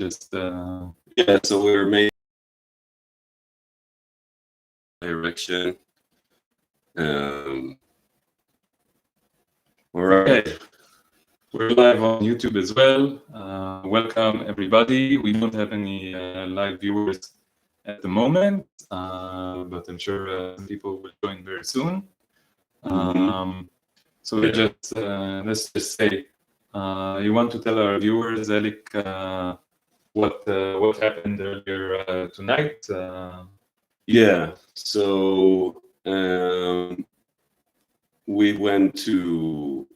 just yeah, so we're making direction. All right. Okay. We're live on YouTube as well. Welcome everybody. We don't have any live viewers at the moment, but I'm sure some people will join very soon. So let's just say, you want to tell our viewers, Elik, what happened earlier tonight? Yeah, so we went to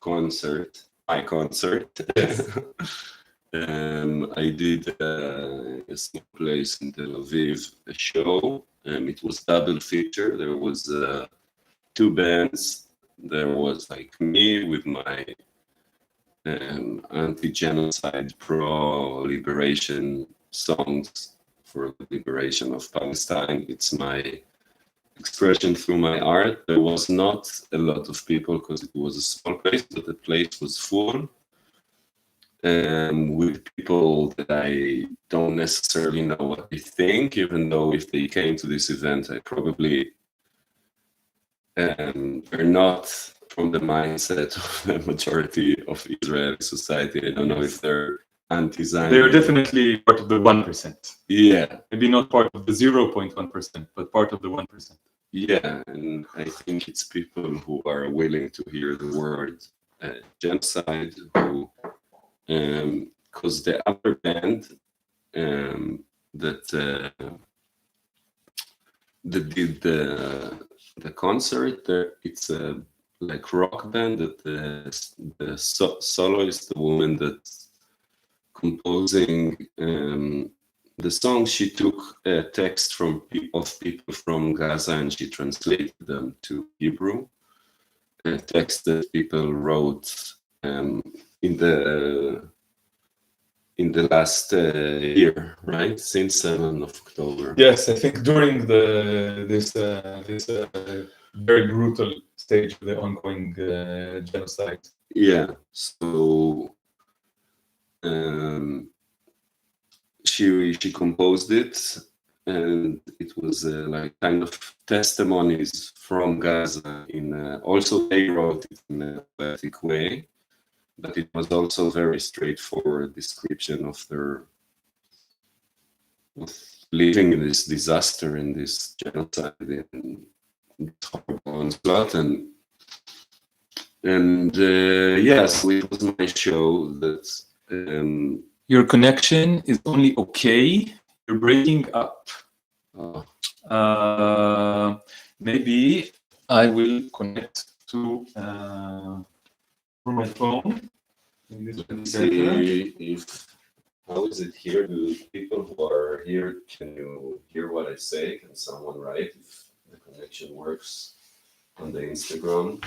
concert, my concert. I did a small place in Tel Aviv, a show. It was double feature. There was two bands. There was like me with my anti-genocide, pro-liberation songs for the liberation of Palestine. It's my expression through my art. There was not a lot of people because it was a small place, but the place was full with people that I don't necessarily know what they think, even though if they came to this event, I probably are not from the mindset of the majority of Israeli society. I don't know if they're anti-Zionist. They're definitely part of the 1%. Yeah. Maybe not part of the 0.1%, but part of the 1%. Yeah, and I think it's people who are willing to hear the word genocide, who, because the other band that did the concert, it's a like rock band that the soloist, the woman that's composing the song, she took a text of people from Gaza and she translated them to Hebrew. A text that people wrote in the last year, right? Since 7th of October. Yes, I think during this very brutal stage of the ongoing genocide. Yeah. So she composed it, and it was like kind of testimonies from Gaza. Also they wrote it in a poetic way, but it was also very straightforward description of living in this disaster, in this genocide, in horrible onslaught, and yes, it was my show that. Your connection is only okay. You're breaking up. Maybe I will connect to my phone. Let's see if how is it here? Do people who are here, can you hear what I say? Can someone write if the connection works on the Instagram?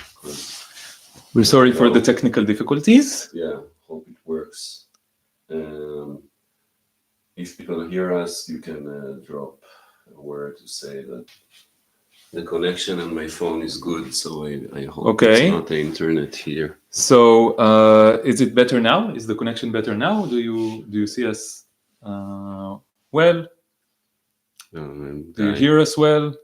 We're sorry for the technical difficulties. Yeah, hope it works. If people hear us, you can drop a word to say that the connection on my phone is good, so I hope it's not the internet here. So is it better now? Is the connection better now? Do you see us well? Do you hear us well?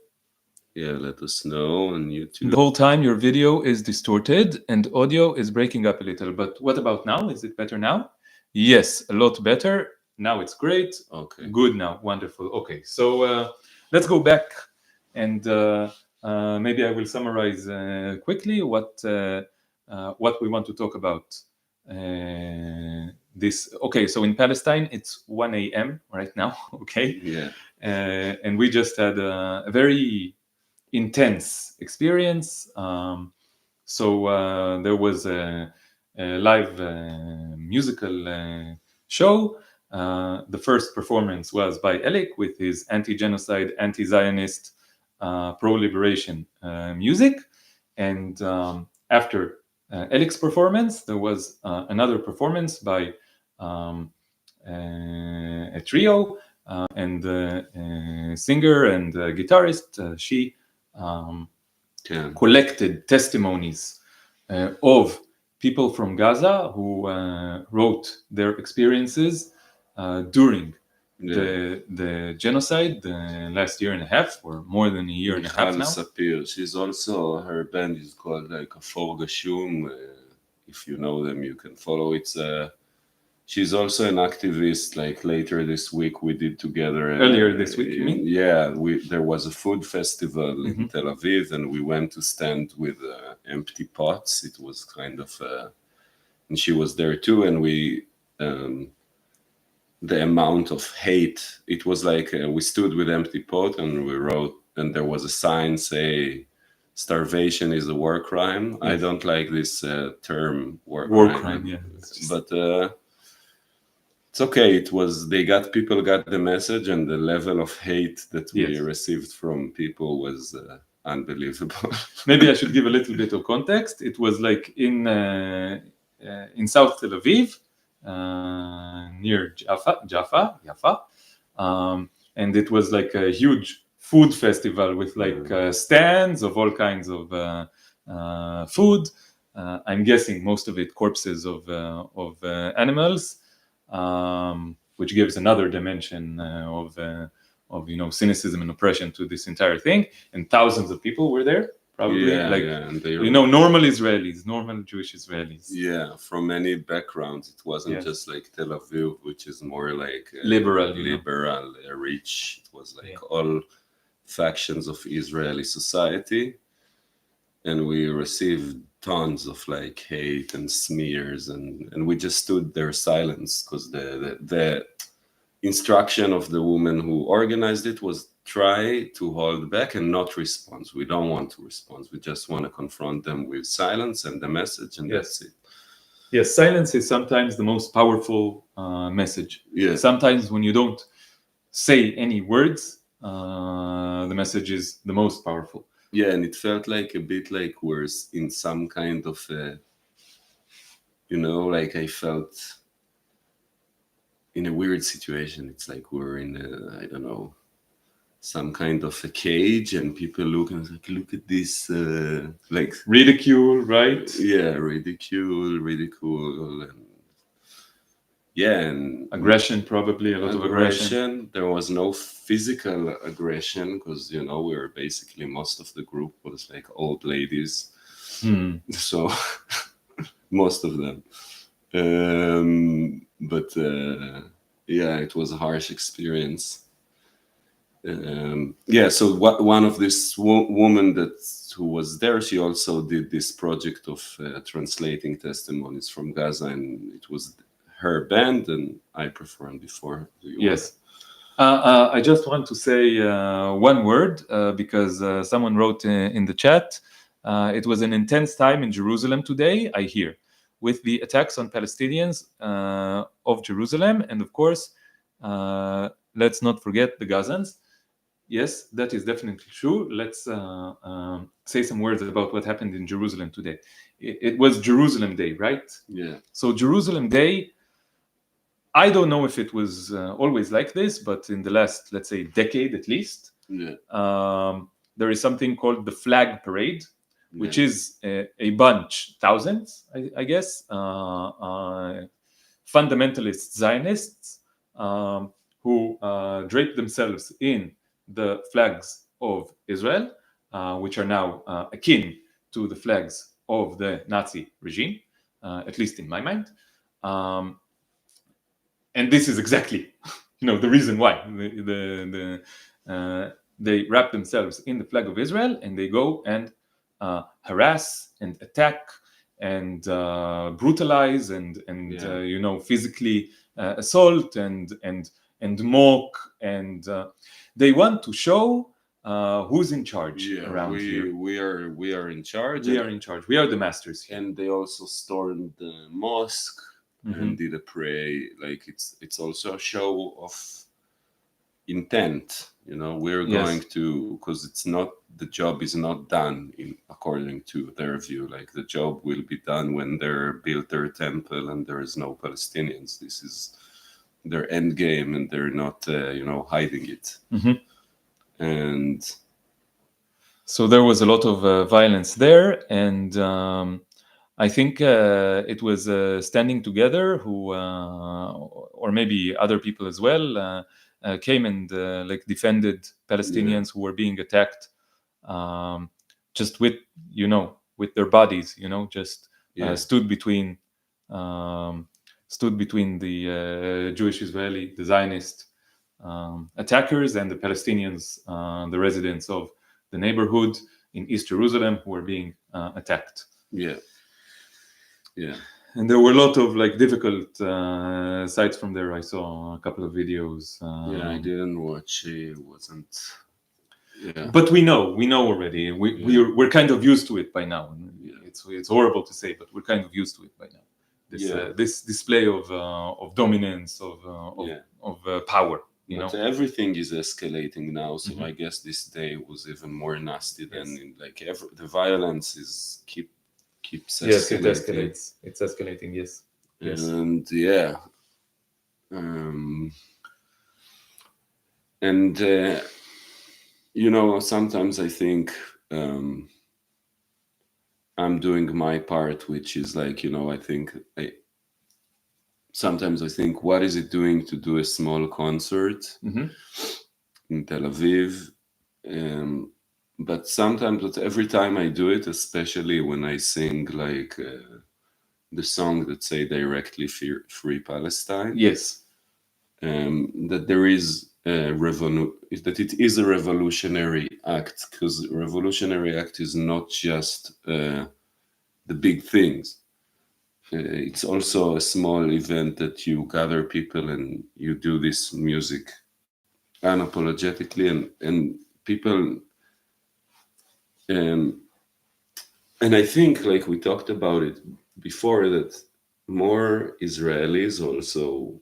Yeah, let us know on YouTube. The whole time your video is distorted and audio is breaking up a little, but what about now? Is it better now? Yes, a lot better. Now it's great. Okay. Good now. Wonderful. Okay, so let's go back and maybe I will summarize quickly what we want to talk about. Okay, so in Palestine it's 1 a.m. right now. Okay. Yeah. And we just had a very intense experience. So there was a live musical show. The first performance was by Elik with his anti-genocide, anti-Zionist, pro-liberation music. And after Elik's performance, there was another performance by a trio and a singer and a guitarist. She collected testimonies of people from Gaza who wrote their experiences during the genocide last year and a half, or more than a year and a half now. Sapir. She's also, her band is called like a Forgashum. If you know them, you can follow. She's also an activist. Like later this week, we did together. Earlier this week, you mean? Yeah, there was a food festival in Tel Aviv, and we went to stand with empty pots. It was kind of, and she was there too. And we, the amount of hate, it was like we stood with empty pot and we wrote, and there was a sign say, "Starvation is a war crime." Yes. I don't like this term, war crime. Yeah, but. It's okay. People got the message, and the level of hate that we received from people was unbelievable. Maybe I should give a little bit of context. It was like in South Tel Aviv, near Jaffa, and it was like a huge food festival with like stands of all kinds of food. I'm guessing most of it corpses of animals. Which gives another dimension of cynicism and oppression to this entire thing. And thousands of people were there, probably and they normal Israelis, normal Jewish Israelis. Yeah, from many backgrounds. It wasn't just like Tel Aviv, which is more like liberal, rich. It was like all factions of Israeli society, and we received tons of like hate and smears, and we just stood there silence, because the instruction of the woman who organized it was try to hold back and not respond. We don't want to respond. We just want to confront them with silence and the message, and that's it. Yes, silence is sometimes the most powerful message. Sometimes when you don't say any words, the message is the most powerful. Yeah, and it felt like a bit like we're in some kind of, like I felt in a weird situation. It's like we're in I don't know, some kind of a cage, and people look and like, look at this, like ridicule, right? Yeah, ridicule, and aggression, probably a lot of aggression. There was no physical aggression, because we were basically, most of the group was like old ladies, so most of them. But it was a harsh experience. So one of this woman who was there, she also did this project of translating testimonies from Gaza, and it was her band, and I performed before. Yes. I just want to say one word, because someone wrote in the chat, it was an intense time in Jerusalem today, I hear, with the attacks on Palestinians of Jerusalem, and of course, let's not forget the Gazans. Yes, that is definitely true. Let's say some words about what happened in Jerusalem today. It was Jerusalem Day, right? Yeah. So Jerusalem Day, I don't know if it was always like this, but in the last, let's say, decade at least, there is something called the Flag Parade, which is a bunch, thousands, I guess, fundamentalist Zionists who drape themselves in the flags of Israel, which are now akin to the flags of the Nazi regime, at least in my mind. And this is exactly, the reason why they wrap themselves in the flag of Israel, and they go and harass and attack and brutalize and physically assault and mock, and they want to show who's in charge around here. We are in charge. We are in charge. We are the masters here. And they also stormed the mosque. And did a prayer. Like it's also a show of intent. We're going to, because the job is not done according to their view. Like the job will be done when they're built their temple and there is no Palestinians. This is their end game, and they're not hiding it. And so there was a lot of violence there, and I think it was Standing Together, who, or maybe other people as well, came and like defended Palestinians who were being attacked, just with with their bodies, just stood between the Jewish Israeli, the Zionist attackers, and the Palestinians, the residents of the neighborhood in East Jerusalem who were being attacked. Yeah. And there were a lot of like difficult sites from there. I saw a couple of videos. I didn't watch. It wasn't. Yeah. But we know already. We're kind of used to it by now. It's horrible to say, but we're kind of used to it by now. This display of dominance of power. But everything is escalating now, so I guess this day was even more nasty than the violence keeps escalating. Yes, it escalates. It's escalating. Yes. And sometimes I think I'm doing my part, which is sometimes I think, what is it doing to do a small concert in Tel Aviv? But sometimes, every time I do it, especially when I sing the song that say directly Free Palestine, that there is that it is a revolutionary act, because revolutionary act is not just the big things. It's also a small event that you gather people and you do this music unapologetically, and people. And I think, like we talked about it before, that more Israelis also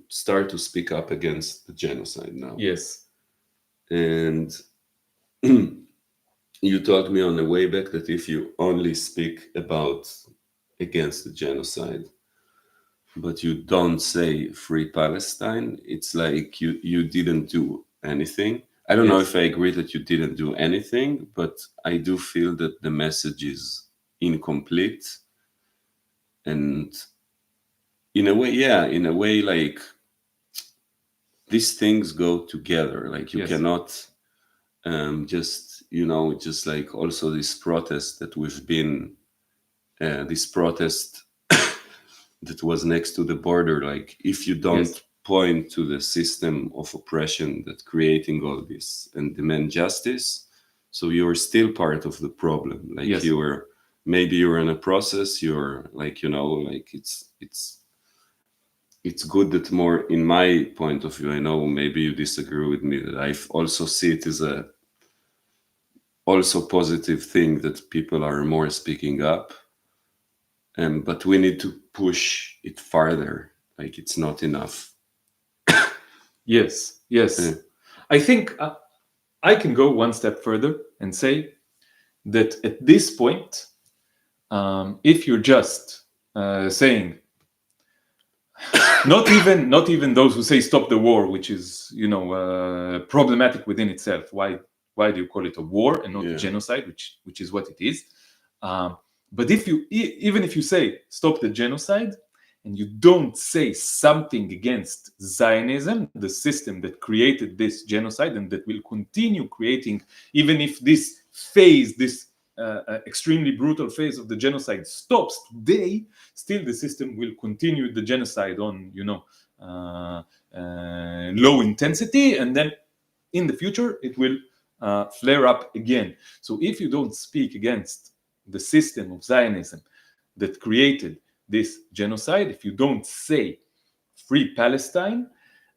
start to speak up against the genocide now. Yes. And you told me on the way back that if you only speak against the genocide, but you don't say Free Palestine, it's like you didn't do anything. I don't know if I agree that you didn't do anything, but I do feel that the message is incomplete. And in a way, like, these things go together. Like, you cannot just like also this protest that we've been, this protest that was next to the border. Like, if you don't point to the system of oppression that creating all this and demand justice, so you're still part of the problem. Like, maybe you're in a process, you're like, like it's good that more, in my point of view, I know maybe you disagree with me, that I also see it as a also positive thing that people are more speaking up, but we need to push it farther. Like, it's not enough. Yes. I think I can go one step further and say that at this point, if you're just saying, not even those who say stop the war, which is problematic within itself. Why do you call it a war and not a genocide, which is what it is? But even if you say stop the genocide, and you don't say something against Zionism, the system that created this genocide and that will continue creating, even if this phase, this extremely brutal phase of the genocide stops today, still the system will continue the genocide on, low intensity, and then in the future it will flare up again. So if you don't speak against the system of Zionism that created this genocide, if you don't say Free Palestine,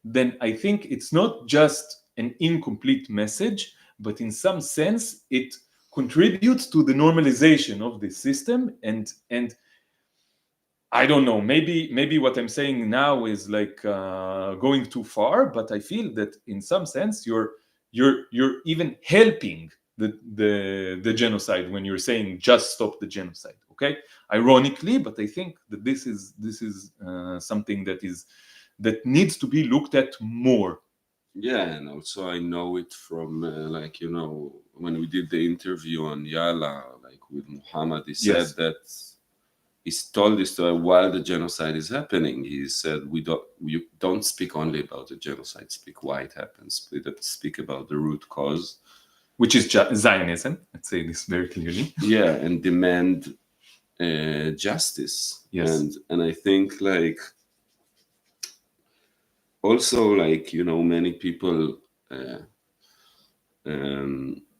then I think it's not just an incomplete message, but in some sense it contributes to the normalization of this system. And I don't know, maybe what I'm saying now is like going too far, but I feel that in some sense you're even helping the genocide when you're saying just stop the genocide. Okay, ironically, but I think that this is something that needs to be looked at more. Yeah, and also I know it from when we did the interview on Yala, like with Muhammad, he said Yes. that he's told this story while the genocide is happening. He said, you don't speak only about the genocide, speak why it happens, speak about the root cause. Which is Zionism. Let's say this very clearly. Yeah, and demand justice. Yes. And I think like also like, you know, many people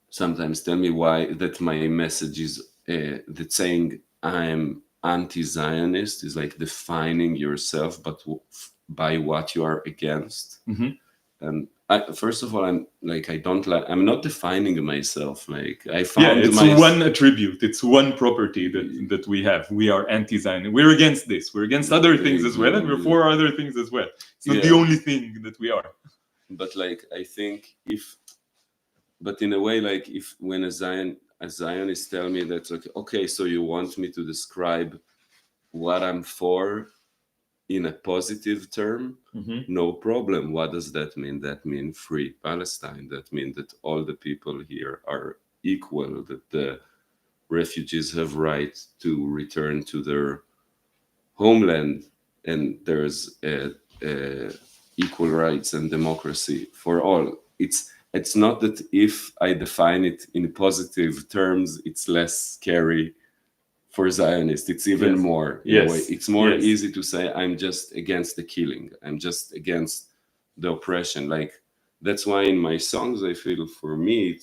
sometimes tell me why that my message is that saying I'm anti-Zionist is like defining yourself, but by what you are against. Mm-hmm. And first of all, I'm not defining myself. Like I Yeah, found it's one attribute, it's one property that we have. We are anti-Zionist. We're against this. We're against other things as well, and we're for other things as well. It's not the only thing that we are. But like I think but in a way, like if when a Zionist tell me that okay, so you want me to describe what I'm for in a positive term, no problem. What does that mean? That means free Palestine. That means that all the people here are equal, that the refugees have right to return to their homeland, and there's equal rights and democracy for all. It's not that if I define it in positive terms, it's less scary for Zionists. It's even more in a way. It's more easy to say I'm just against the killing. I'm just against the oppression. Like that's why in my songs I feel for me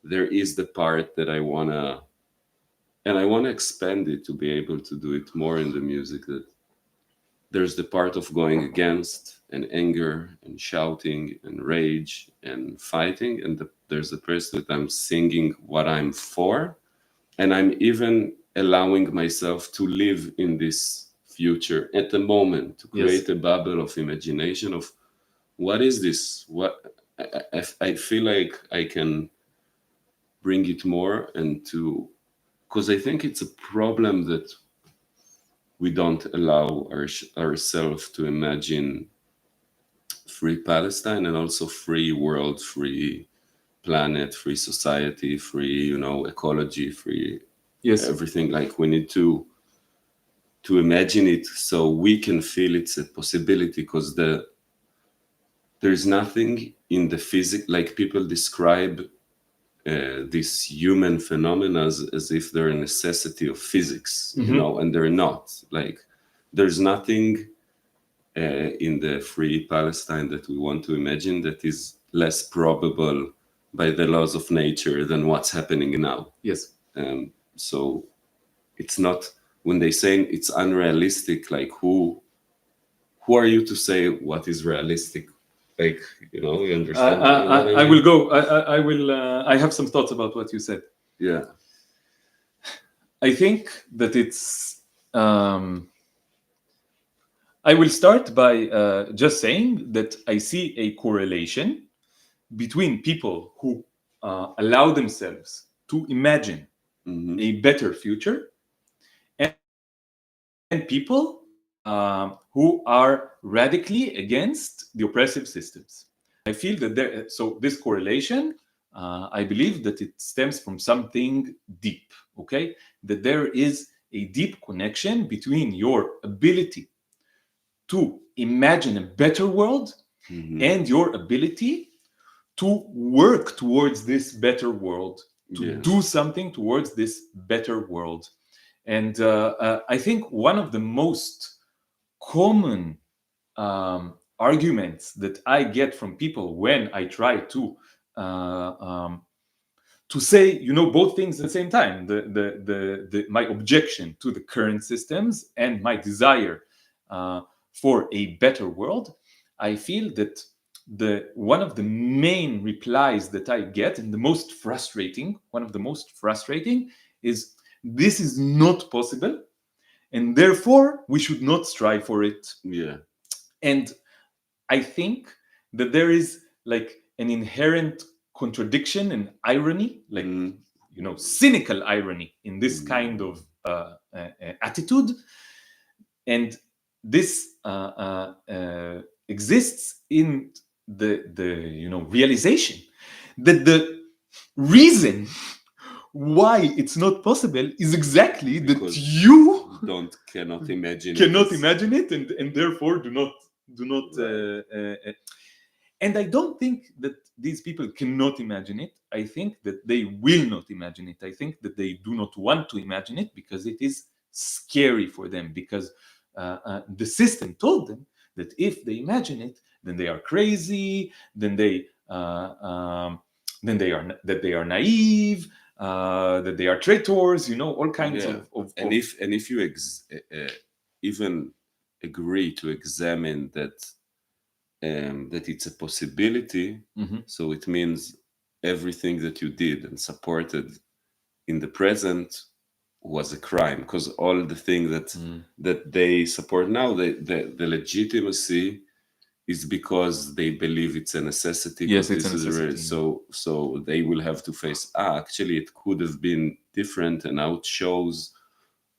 there is the part that I wanna expand it to be able to do it more in the music, that there's the part of going against and anger and shouting and rage and fighting, and there's the place that I'm singing what I'm for, and I'm even allowing myself to live in this future at the moment, to create a bubble of imagination of what is this, what I feel like I can bring it more, and to because I think it's a problem that we don't allow ourselves to imagine free Palestine and also free world, free planet, free society, free, you know, ecology, free everything. Like we need to imagine it so we can feel it's a possibility, because there's nothing in the physics, like people describe these human phenomena as if they're a necessity of physics, you know, and they're not. Like there's nothing in the free Palestine that we want to imagine that is less probable by the laws of nature than what's happening now. Yes. So it's not, when they say it's unrealistic, like who are you to say what is realistic? Like, you know, you understand? I will go. I will. I have some thoughts about what you said. Yeah. I think that it's. I will start by just saying that I see a correlation between people who allow themselves to imagine a better future and people who are radically against the oppressive systems. I feel that so this correlation, I believe that it stems from something deep, okay? That there is a deep connection between your ability to imagine a better world and your ability to work towards this better world, to do something towards this better world. And I think one of the most common arguments that I get from people when I try to say, you know, both things at the same time, my objection to the current systems and my desire for a better world, I feel that one of the main replies that I get, and one of the most frustrating, is this is not possible, and therefore we should not strive for it. Yeah. And I think that there is like an inherent contradiction and irony, like you know, cynical irony in this kind of attitude, and this exists in the you know, realization that reason why it's not possible is exactly that Because you cannot imagine cannot imagine it, and therefore do not and I don't think that these people cannot imagine it. I think that they will not imagine it. I think that they do not want to imagine it because it is scary for them, because the system told them that if they imagine it, then they are crazy, then they are naive, that they are traitors, all kinds of and if you even agree to examine that it's a possibility, so it means everything that you did and supported in the present was a crime, because all the things that they support now, the legitimacy is because they believe it's a necessity. Yes, it's this a necessity. So they will have to face, actually it could have been different, and now it shows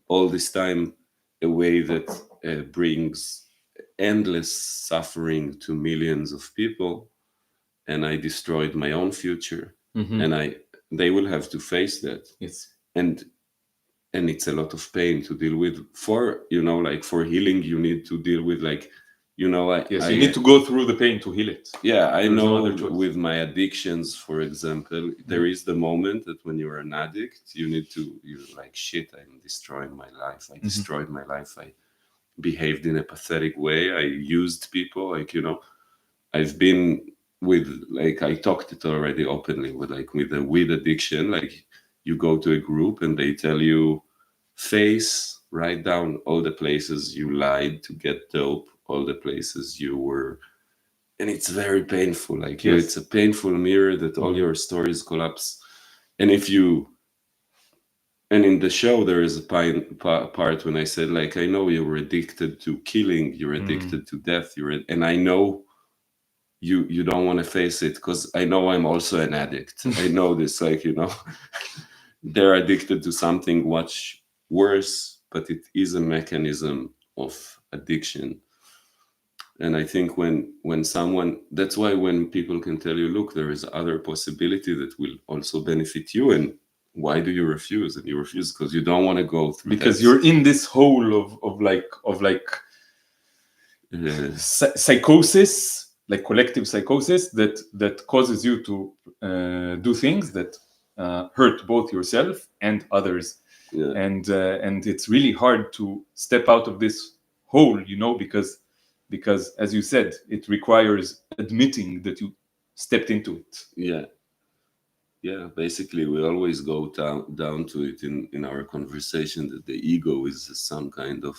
all this time a way that brings endless suffering to millions of people, and I destroyed my own future. And they will have to face that. Yes. And it's a lot of pain to deal with. For like for healing, you need to deal with, like, you need to go through the pain to heal it. I know with my addictions, for example, there is the moment that when you're an addict, you're like, shit, I'm destroying my life. I destroyed my life. I behaved in a pathetic way. I used people, like, I've been with, like, I talked it already openly with the weed addiction. Like, you go to a group and they tell you, write down all the places you lied to get dope, all the places you were, and it's very painful. Like, it's a painful mirror that all your stories collapse. And in the show, there is a part when I said, like, I know you were addicted to killing, you're addicted to death, and I know you don't want to face it, because I know I'm also an addict. I know this, like, they're addicted to something much worse, but it is a mechanism of addiction. And I think when someone, that's why when people can tell you, look, there is other possibility that will also benefit you, and why do you refuse? And you refuse because you don't want to go through, because you're in this hole of psychosis, like collective psychosis, that causes you to do things that hurt both yourself and others. And it's really hard to step out of this hole, because as you said, it requires admitting that you stepped into it. Basically we always go down to it in our conversation, that the ego is some kind of,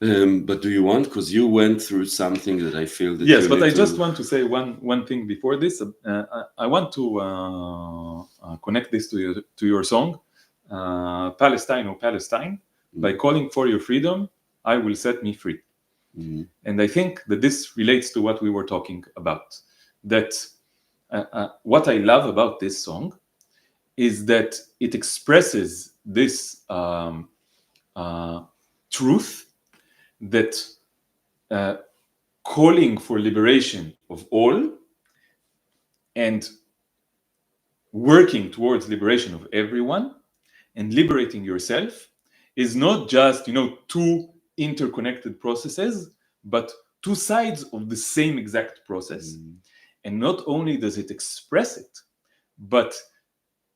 but do you want, because you went through something that I feel that yes, but I just want to say one thing before this. I want to connect this to your song, Palestine, oh Palestine. By calling for your freedom, I will set me free. And I think that this relates to what we were talking about, that what I love about this song is that it expresses this truth that calling for liberation of all and working towards liberation of everyone and liberating yourself is not just, two interconnected processes, but two sides of the same exact process. And not only does it express it, but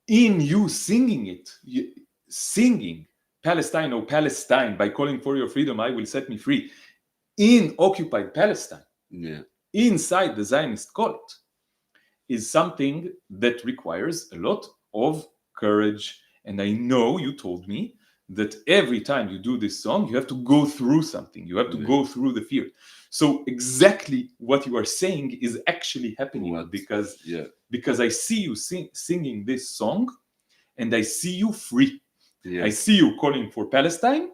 in you singing it, singing Palestine, oh Palestine, by calling for your freedom, I will set me free, in occupied Palestine, inside the Zionist cult, is something that requires a lot of courage. And I know you told me that every time you do this song, you have to go through something. You have to go through the fear. So exactly what you are saying is actually happening, because I see you singing this song, and I see you free. I see you calling for Palestine,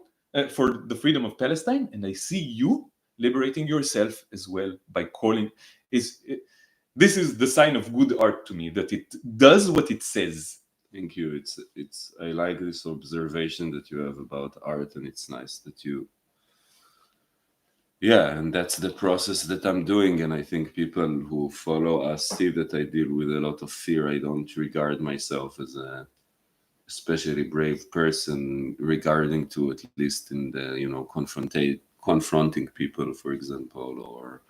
for the freedom of Palestine, and I see you liberating yourself as well by calling. This is the sign of good art to me, that it does what it says. Thank you. It's I like this observation that you have about art, and it's nice that you Yeah, and that's the process that I'm doing. And I think people who follow us see that I deal with a lot of fear. I don't regard myself as a especially brave person regarding to, at least in the, confronting people, for example, or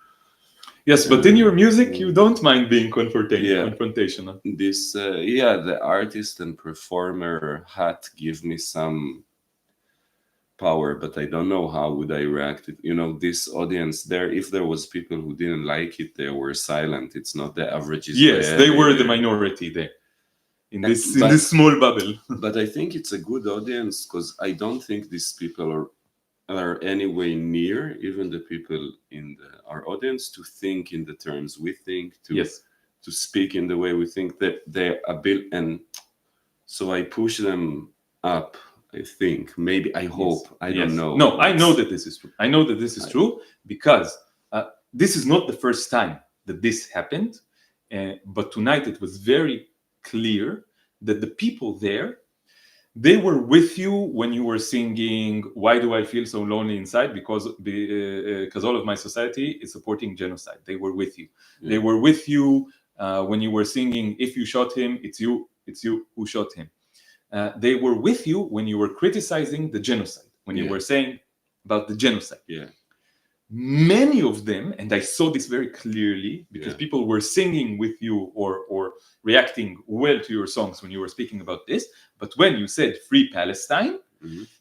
Yes, but in your music, you mm, don't mind being yeah, confrontational. this the artist and performer hat give me some power, but I don't know how would I react. This audience there, if there was people who didn't like it, they were silent. It's not the average Yes, they Israeli were the there. minority there And, in but this small bubble. but I think it's a good audience because I don't think these people are anyway near even the people in our audience to think in the terms we think, Yes. to speak in the way we think, that they're a bit. And so I push them up. I think, maybe, I Yes. hope, I don't Yes. know. No, I know that this is true. I know that this is true because this is not the first time that this happened. But tonight it was very clear that the people there, they were with you when you were singing "Why Do I Feel So Lonely Inside?" because all of my society is supporting genocide. They were with you. Yeah. They were with you when you were singing "If you shot him, it's you who shot him." They were with you when you were criticizing the genocide, when you Yeah. were saying about the genocide. Yeah. Many of them, and I saw this very clearly because Yeah. people were singing with you or reacting well to your songs when you were speaking about this. But when you said "Free Palestine,"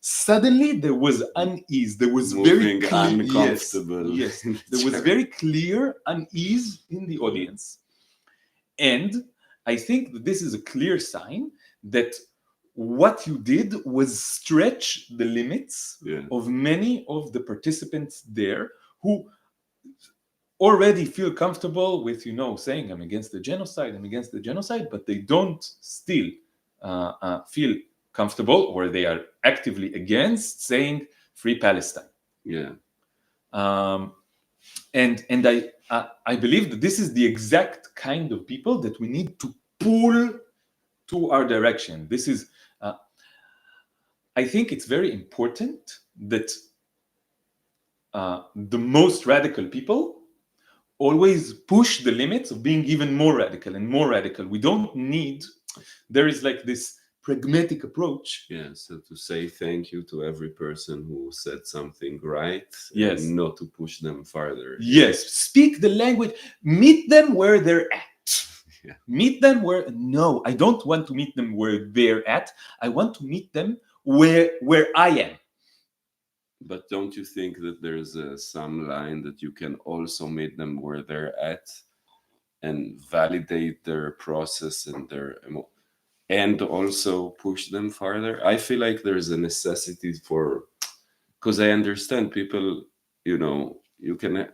suddenly there was unease. There was very Moving clear, uncomfortable. yes, there was very clear unease in the audience, and I think that this is a clear sign that what you did was stretch the limits Yeah. of many of the participants there who already feel comfortable with saying I'm against the genocide, but they don't still feel comfortable, or they are actively against saying "Free Palestine." Yeah. um, and I believe that this is the exact kind of people that we need to pull to our direction. This is I think it's very important that the most radical people always push the limits of being even more radical and more radical. We don't need, there is like this pragmatic approach. Yeah, so to say thank you to every person who said something right, Yes. and not to push them farther. Yes, speak the language, meet them where they're at. Yeah. Meet them where, no, I don't want to meet them where they're at. I want to meet them where I am. But don't you think that there's some line that you can also meet them where they're at and validate their process and and also push them farther? I feel like there's a necessity for, because I understand people, you can.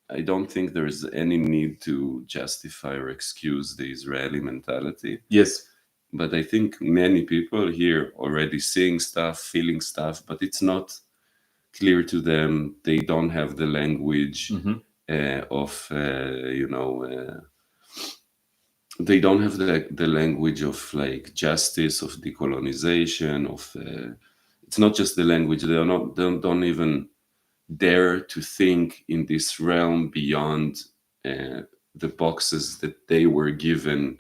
I don't think there's any need to justify or excuse the Israeli mentality. Yes. But I think many people here already seeing stuff, feeling stuff, but it's not clear to them. They don't have the language of, they don't have the language of like justice, of decolonization, of, it's not just the language. They don't even dare to think in this realm beyond the boxes that they were given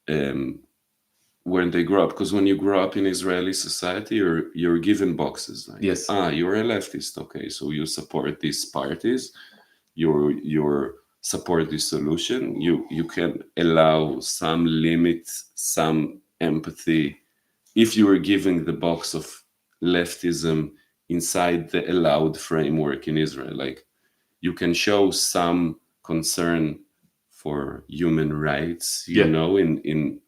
when they grow up. Because when you grow up in Israeli society, you're given boxes. Like, Yes. You're a leftist. Okay, so you support these parties. You support this solution. You can allow some limits, some empathy, if you were giving the box of leftism inside the allowed framework in Israel. Like, you can show some concern for human rights, Yeah. in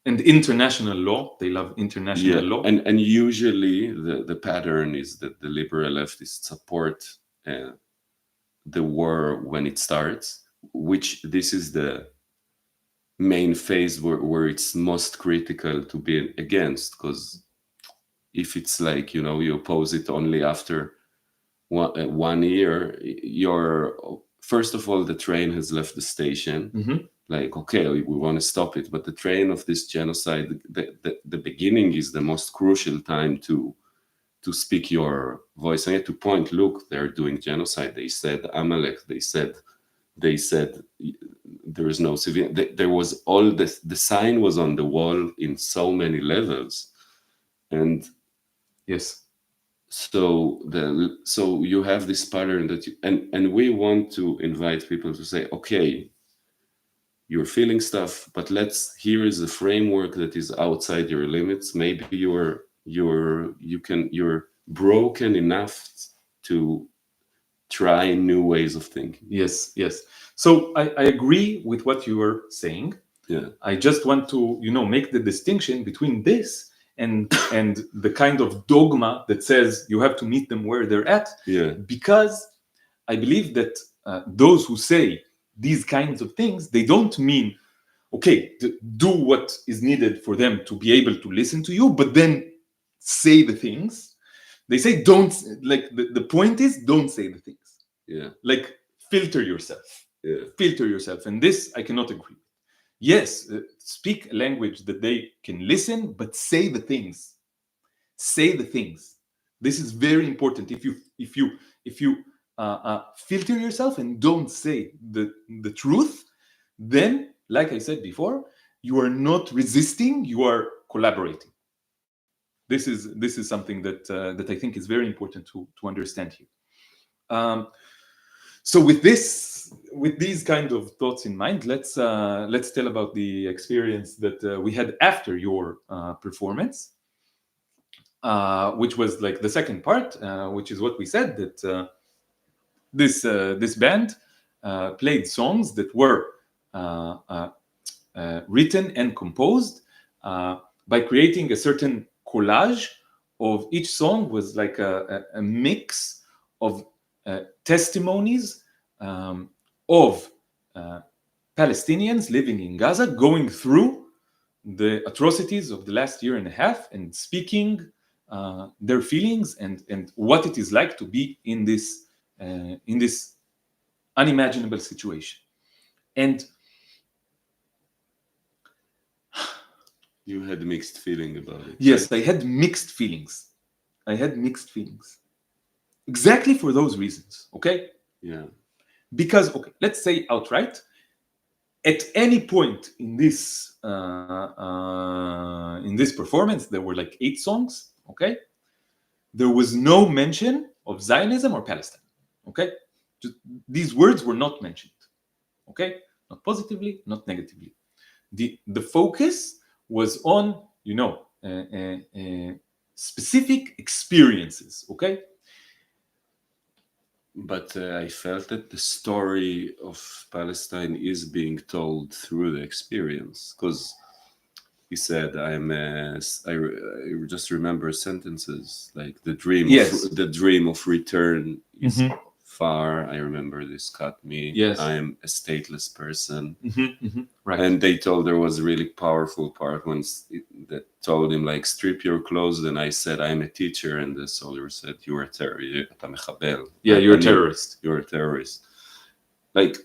and international law. They love international law. And usually the pattern is that the liberal leftists support the war when it starts, which this is the main phase where it's most critical to be against. Because if it's like, you oppose it only after 1 year, you're, first of all, the train has left the station. Like, okay, we want to stop it, but the train of this genocide, the beginning is the most crucial time to to speak your voice and to point, look, they're doing genocide. They said Amalek. They said there is no civilian. There was all this. The sign was on the wall in so many levels, and Yes. so you have this pattern that and we want to invite people to say, okay, you're feeling stuff, but here is a framework that is outside your limits. Maybe you're broken enough to try new ways of thinking. Yes. So I agree with what you were saying. Yeah. I just want to, make the distinction between this and the kind of dogma that says you have to meet them where they're at. Yeah. Because I believe that those who say these kinds of things, they don't mean, okay, do what is needed for them to be able to listen to you, but then say the things. They say don't, like, the point is, don't say the things. Yeah. Like, filter yourself. Yeah. Filter yourself. And this, I cannot agree. Yes, speak a language that they can listen, but say the things. Say the things. This is very important. If you filter yourself and don't say the truth, then, like I said before, you are not resisting, you are collaborating. This is something that I think is very important to understand here. So with these kind of thoughts in mind, let's tell about the experience that we had after your performance, which was like the second part, which is what we said, that this band played songs that were written and composed by creating a certain collage of each song. Was like a mix of testimonies of Palestinians living in Gaza going through the atrocities of the last year and a half and speaking their feelings and what it is like to be in this unimaginable situation. And you had mixed feeling about it. Yes, right? I had mixed feelings. Exactly for those reasons, okay? Yeah. Because, okay, let's say outright, at any point in this performance, there were like 8 songs, okay? There was no mention of Zionism or Palestine, okay? These words were not mentioned, okay? Not positively, not negatively. The focus was on, specific experiences, okay? But I felt that the story of Palestine is being told through the experience, because he said, I just remember sentences like the dream of return is far. I remember this cut me. Yes. I am a stateless person. Right. And they told there was a really powerful part that told him, like, strip your clothes. And I said, I'm a teacher. And the soldier said, you're a terrorist. Yeah, you're a terrorist. You're a terrorist. Like,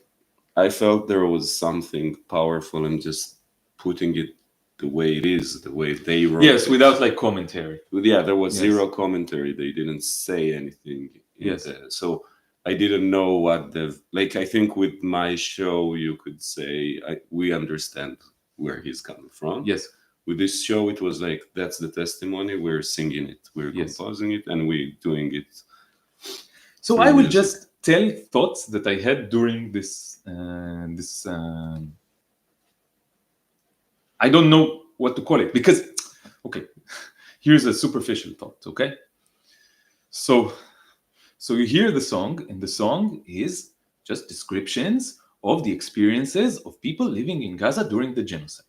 I felt there was something powerful in just putting it the way it is, the way they wrote it. Without like commentary. Yeah, there was zero commentary. They didn't say anything. Yes. So I didn't know what I think with my show, you could say, we understand where he's coming from. Yes. With this show, it was like, that's the testimony. We're singing it. We're composing it, and we're doing it. So I will just tell thoughts that I had during this, I don't know what to call it, because, okay, here's a superficial thought, okay? So you hear the song, and the song is just descriptions of the experiences of people living in Gaza during the genocide.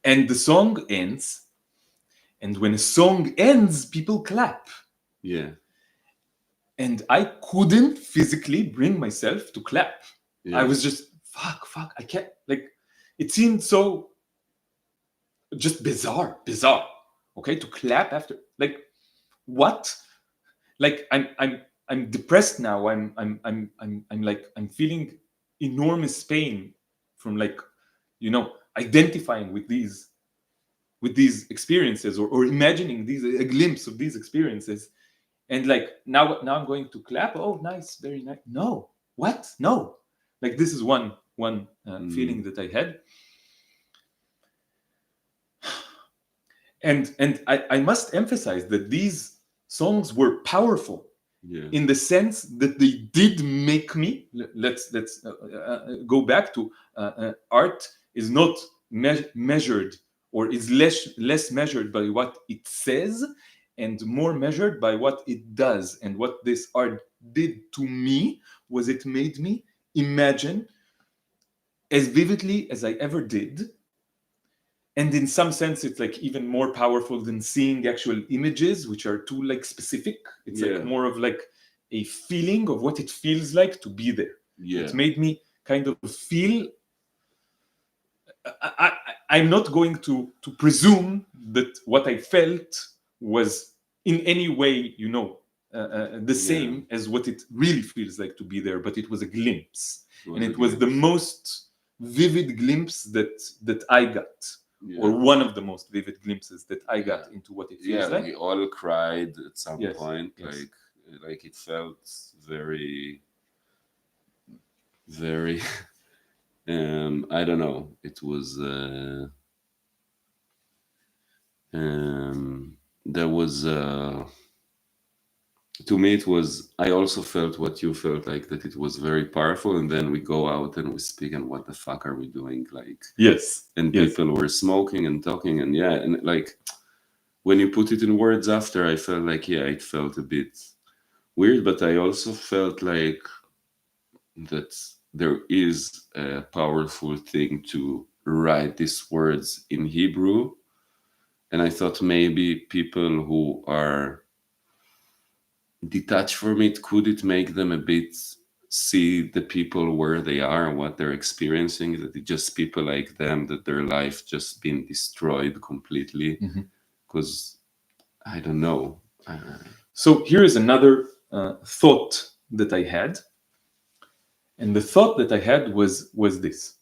And the song ends, and when a song ends, people clap. Yeah. And I couldn't physically bring myself to clap. Yeah. I was just, fuck, I can't, like, it seemed so just bizarre, okay, to clap after, like, what? Like, I'm depressed now. I'm feeling enormous pain from, like, identifying with these with these experiences, or imagining a glimpse of these experiences, and like now I'm going to clap. Oh, nice, very nice. No, what? No, like this is one feeling that I had. And I must emphasize that these songs were powerful in the sense that they did make me. Let's go back to art is not measured, or is less measured by what it says, and more measured by what it does. And what this art did to me was it made me imagine as vividly as I ever did. And in some sense, it's like even more powerful than seeing actual images, which are too like specific. It's like more of like a feeling of what it feels like to be there. It made me kind of feel. I'm not going to presume that what I felt was in any way, the same as what it really feels like to be there, but it was a glimpse, and it was the most vivid glimpse that I got, or one of the most vivid glimpses that I got into what it feels like. We all cried at some point, like it felt very, very. I don't know. It was. There was. To me, it was. I also felt what you felt, like that it was very powerful, and then we go out and we speak, and what the fuck are we doing? Like, and people were smoking and talking, and and like when you put it in words after, I felt like it felt a bit weird, but I also felt like that there is a powerful thing to write these words in Hebrew, and I thought maybe people who are detached from it, could it make them a bit see the people where they are and what they're experiencing, that it's just people like them, that their life just been destroyed completely, because I don't know. So here is another thought that I had, and the thought that I had was this.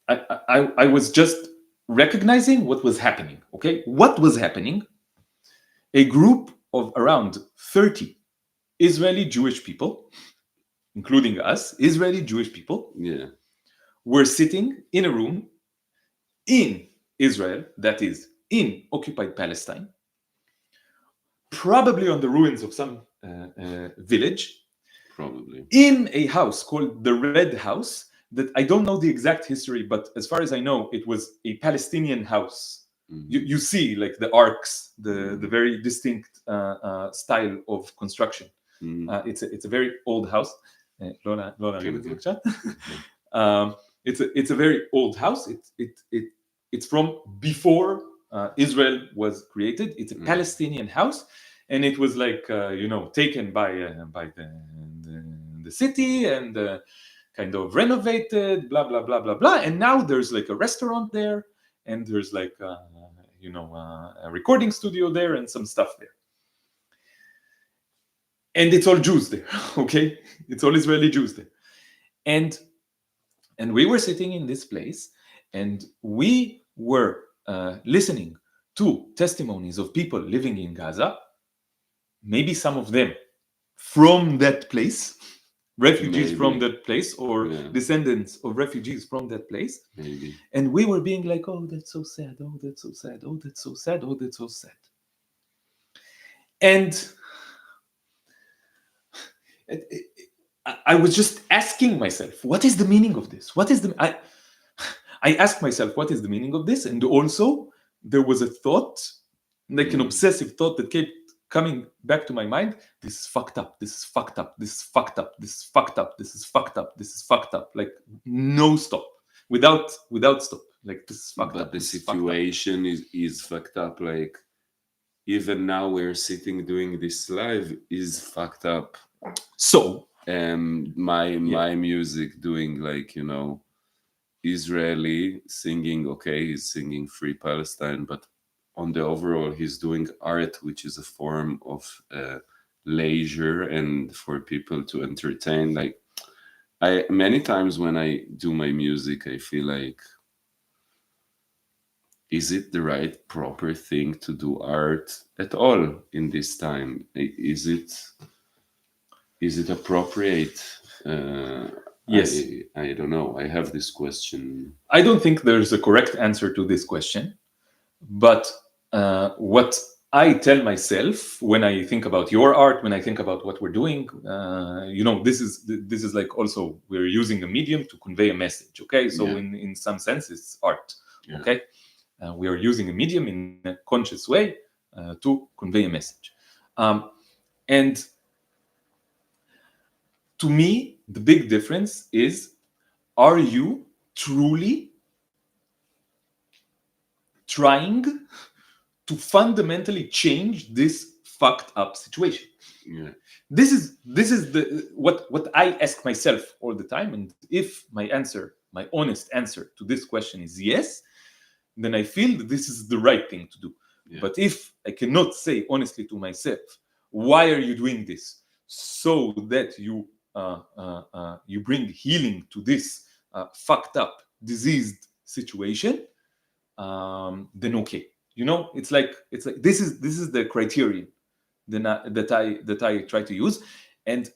I was just recognizing what was happening. Okay, what was happening? A group of around 30 Israeli Jewish people, including us, Israeli Jewish people, were sitting in a room in Israel, that is, in occupied Palestine, probably on the ruins of some village, probably in a house called the Red House, that I don't know the exact history, but as far as I know, it was a Palestinian house. You see like the arcs, the very distinct style of construction. It's a very old house. It's a very old house. It's from before Israel was created. It's a Palestinian house, and it was like taken by the city and kind of renovated, blah blah blah blah blah. And now there's like a restaurant there, and there's like a recording studio there, and some stuff there. And it's all Jews there, okay? It's all Israeli Jews there. And we were sitting in this place, and we were listening to testimonies of people living in Gaza, maybe some of them from that place, refugees from that place, or descendants of refugees from that place. And we were being like, oh, that's so sad. Oh, that's so sad. Oh, that's so sad. Oh, that's so sad. And I was just asking myself, what is the meaning of this? I asked myself, what is the meaning of this? And also, there was a thought, like an obsessive thought that kept coming back to my mind. This is fucked up. This is fucked up. This is fucked up. This is fucked up. This is fucked up. This is fucked up. Like no stop, without stop. Like this is fucked up. But the situation is fucked up. Like even now we're sitting doing this live is fucked up. So my music doing like Israeli singing, okay, he's singing Free Palestine, but on the overall he's doing art, which is a form of leisure and for people to entertain. Like many times when I do my music, I feel like is it the right proper thing to do art at all in this time? Is it appropriate? Uh, Yes. I don't know. I have this question. I don't think there's a correct answer to this question, but what I tell myself when I think about your art, when I think about what we're doing, this is like also we're using a medium to convey a message. Okay, so Yeah. in some sense, it's art. Yeah. Okay, we are using a medium in a conscious way to convey a message, and to me, the big difference is: are you truly trying to fundamentally change this fucked up situation? Yeah. This is the what I ask myself all the time, and if my honest answer to this question is yes, then I feel that this is the right thing to do. Yeah. But if I cannot say honestly to myself, why are you doing this? So that you bring healing to this fucked up, diseased situation, then okay. It's like this is the criterion that I try to use, and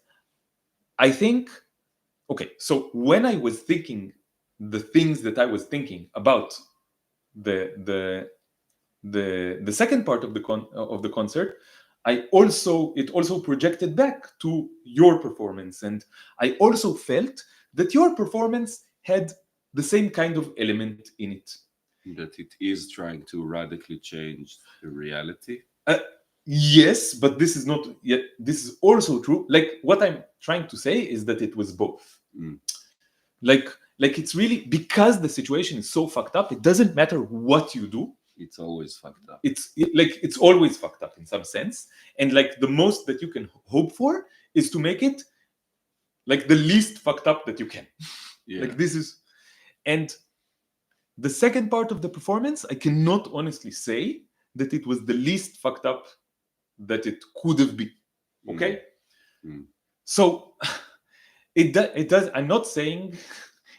I think okay. So when I was thinking the things that I was thinking about the the the second part of the concert, it also projected back to your performance, and I also felt that your performance had the same kind of element in it. That it is trying to radically change the reality. Uh, yes, but this is not yet. This is also true. Like what I'm trying to say is that it was both. Mm. Like, like it's really because the situation is so fucked up. It doesn't matter what you do. It's always fucked up. It's always fucked up in some sense, and like the most that you can hope for is to make it like the least fucked up that you can. Yeah. Like this is, and the second part of the performance, I cannot honestly say that it was the least fucked up that it could have been. Okay, so it does. I'm not saying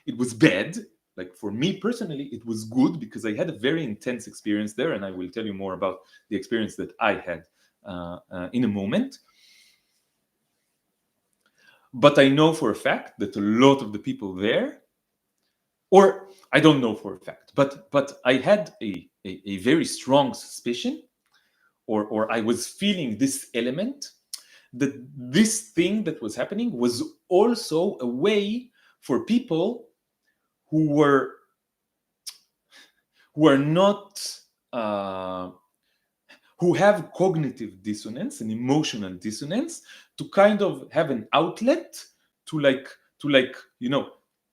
it was bad. Like for me personally, it was good because I had a very intense experience there, and I will tell you more about the experience that I had in a moment. But I know for a fact that a lot of the people there, or I don't know for a fact, but I had a very strong suspicion, or I was feeling this element that this thing that was happening was also a way for people who were not who have cognitive dissonance and emotional dissonance to kind of have an outlet to like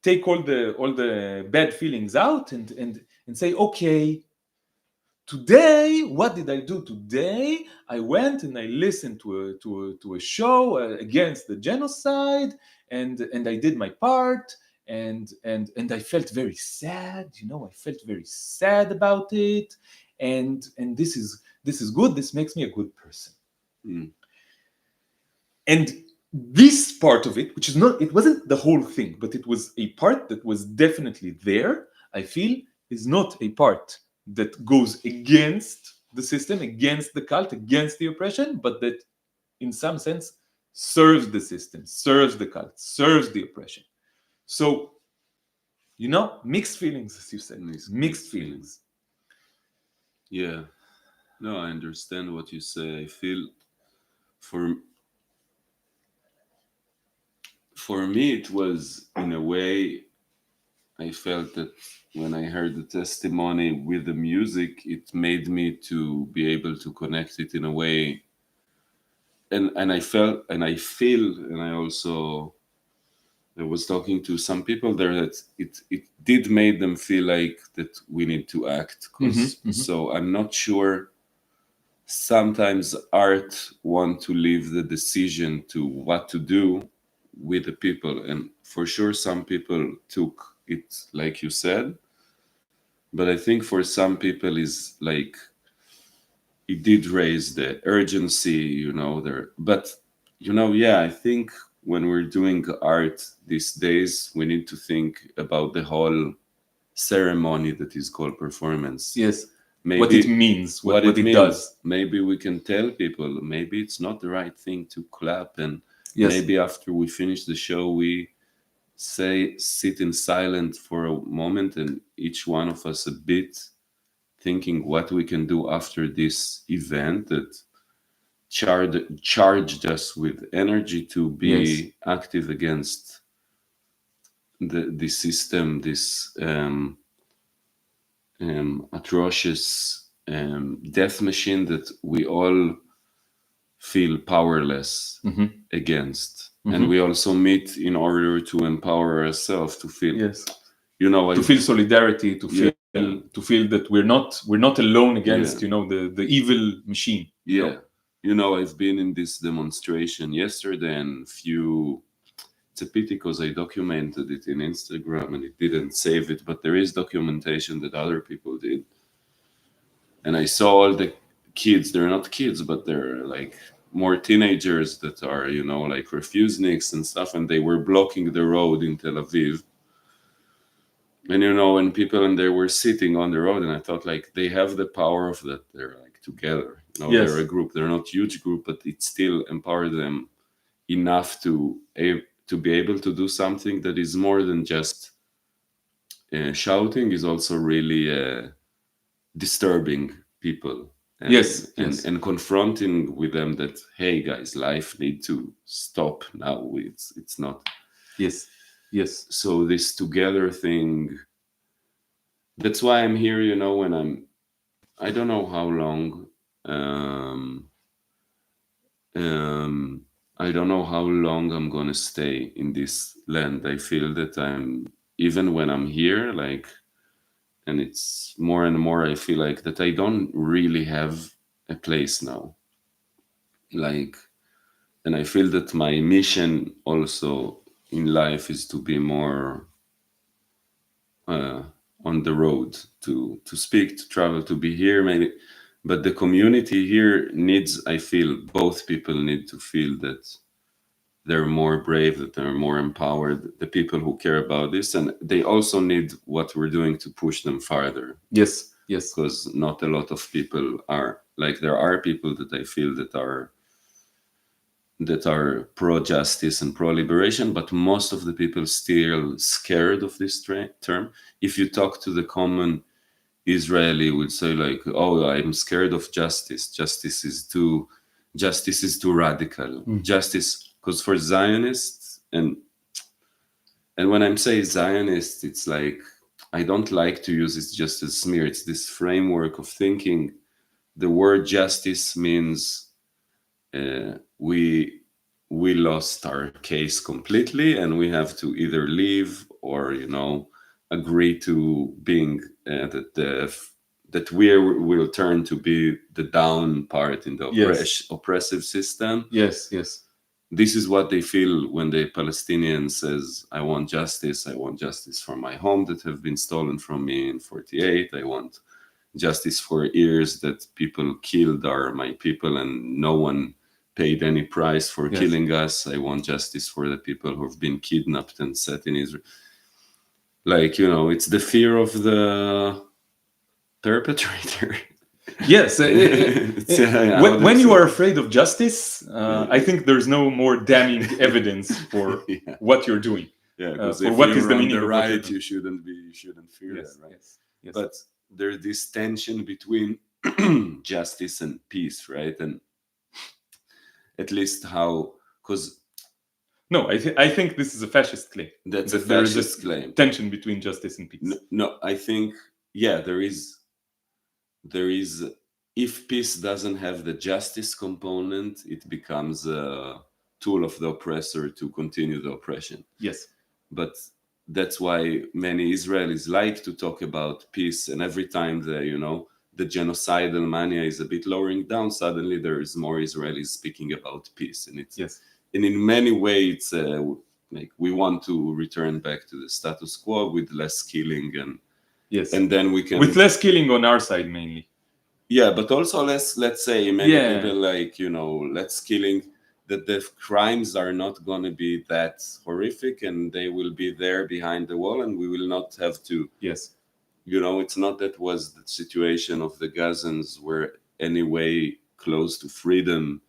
take all the bad feelings out and say, okay, today what did I do today? I went and I listened to a show against the genocide, and I did my part, and I felt very sad. I felt very sad about it, and this is good. This makes me a good person. And this part of it, which is not, it wasn't the whole thing, but it was a part that was definitely there, I feel, is not a part that goes against the system, against the cult, against the oppression, but that in some sense serves the system, serves the cult, serves the oppression. So, mixed feelings, as you said, mixed feelings. Yeah. No, I understand what you say. I feel for me, it was in a way, I felt that when I heard the testimony with the music, it made me to be able to connect it in a way. And I felt, and I feel, and I was talking to some people there that it did make them feel like that we need to act. So I'm not sure. Sometimes art want to leave the decision to what to do with the people, and for sure some people took it like you said, but I think for some people is like it did raise the urgency, there. But yeah, I think when we're doing art these days, we need to think about the whole ceremony that is called performance. Yes. Maybe What it means, what it it means. does. Maybe we can tell people maybe it's not the right thing to clap, and Yes. maybe after we finish the show we sit in silence for a moment, and each one of us a bit thinking what we can do after this event that charged us with energy to be Yes. active against the system, this atrocious death machine that we all feel powerless against. And we also meet in order to empower ourselves to feel, Yes. to feel solidarity, to feel that we're not alone against the evil machine. I've been in this demonstration yesterday, and it's a pity because I documented it in Instagram and it didn't save it, but there is documentation that other people did. And I saw all the kids, they're not kids, but they're like more teenagers that are, like refuseniks and stuff, and they were blocking the road in Tel Aviv. And and people and they were sitting on the road, and I thought like they have the power of that. They're like together, they're a group. They're not huge group, but it still empowered them enough to be able to do something that is more than just shouting. Is also really disturbing people. And confronting with them that, hey guys, life need to stop now. It's not. Yes. So this together thing, that's why I'm here, when I don't know how long, I don't know how long I'm gonna stay in this land. I feel that even when I'm here, like, and it's more and more, I feel like that I don't really have a place now. Like, and I feel that my mission also in life is to be more on the road, to speak, to travel, to be here, maybe. But the community here needs, I feel, both people need to feel that they're more brave, that they're more empowered, the people who care about this, and they also need what we're doing to push them farther. Yes. Because not a lot of people are, like, there are people that I feel that are pro-justice and pro-liberation, but most of the people still scared of this term. If you talk to the common Israeli, would say like, "Oh, I'm scared of justice. Justice is too radical. Justice," because for Zionists, and when I'm saying Zionist, it's like I don't like to use it just as smear. It's this framework of thinking. The word justice means we lost our case completely, and we have to either leave or agree to being that we will turn to be the down part in the oppressive system. Yes. This is what they feel when the Palestinian says, I want justice for my home that have been stolen from me in 48. I want justice for years that people killed are my people and no one paid any price for killing us. I want justice for the people who have been kidnapped and set in Israel. Like, it's the fear of the perpetrator. Yes. When you are afraid of justice, I think there's no more damning evidence for what you're doing. Because for if what you're is the on meaning the of right, you shouldn't fear that, right? Yes. But there's this tension between justice and peace, right? And at least because no, I think this is a fascist claim. That's a fascist claim. Tension between justice and peace. No, I think there is. If peace doesn't have the justice component, it becomes a tool of the oppressor to continue the oppression. Yes. But that's why many Israelis like to talk about peace, and every time the genocidal mania is a bit lowering down, suddenly there is more Israelis speaking about peace, and and in many ways, like we want to return back to the status quo with less killing, and then we can with less killing on our side mainly. Yeah, but also let's say many people like less killing. That the crimes are not going to be that horrific, and they will be there behind the wall, and we will not have to it's not that was the situation of the Gazans were anyway close to freedom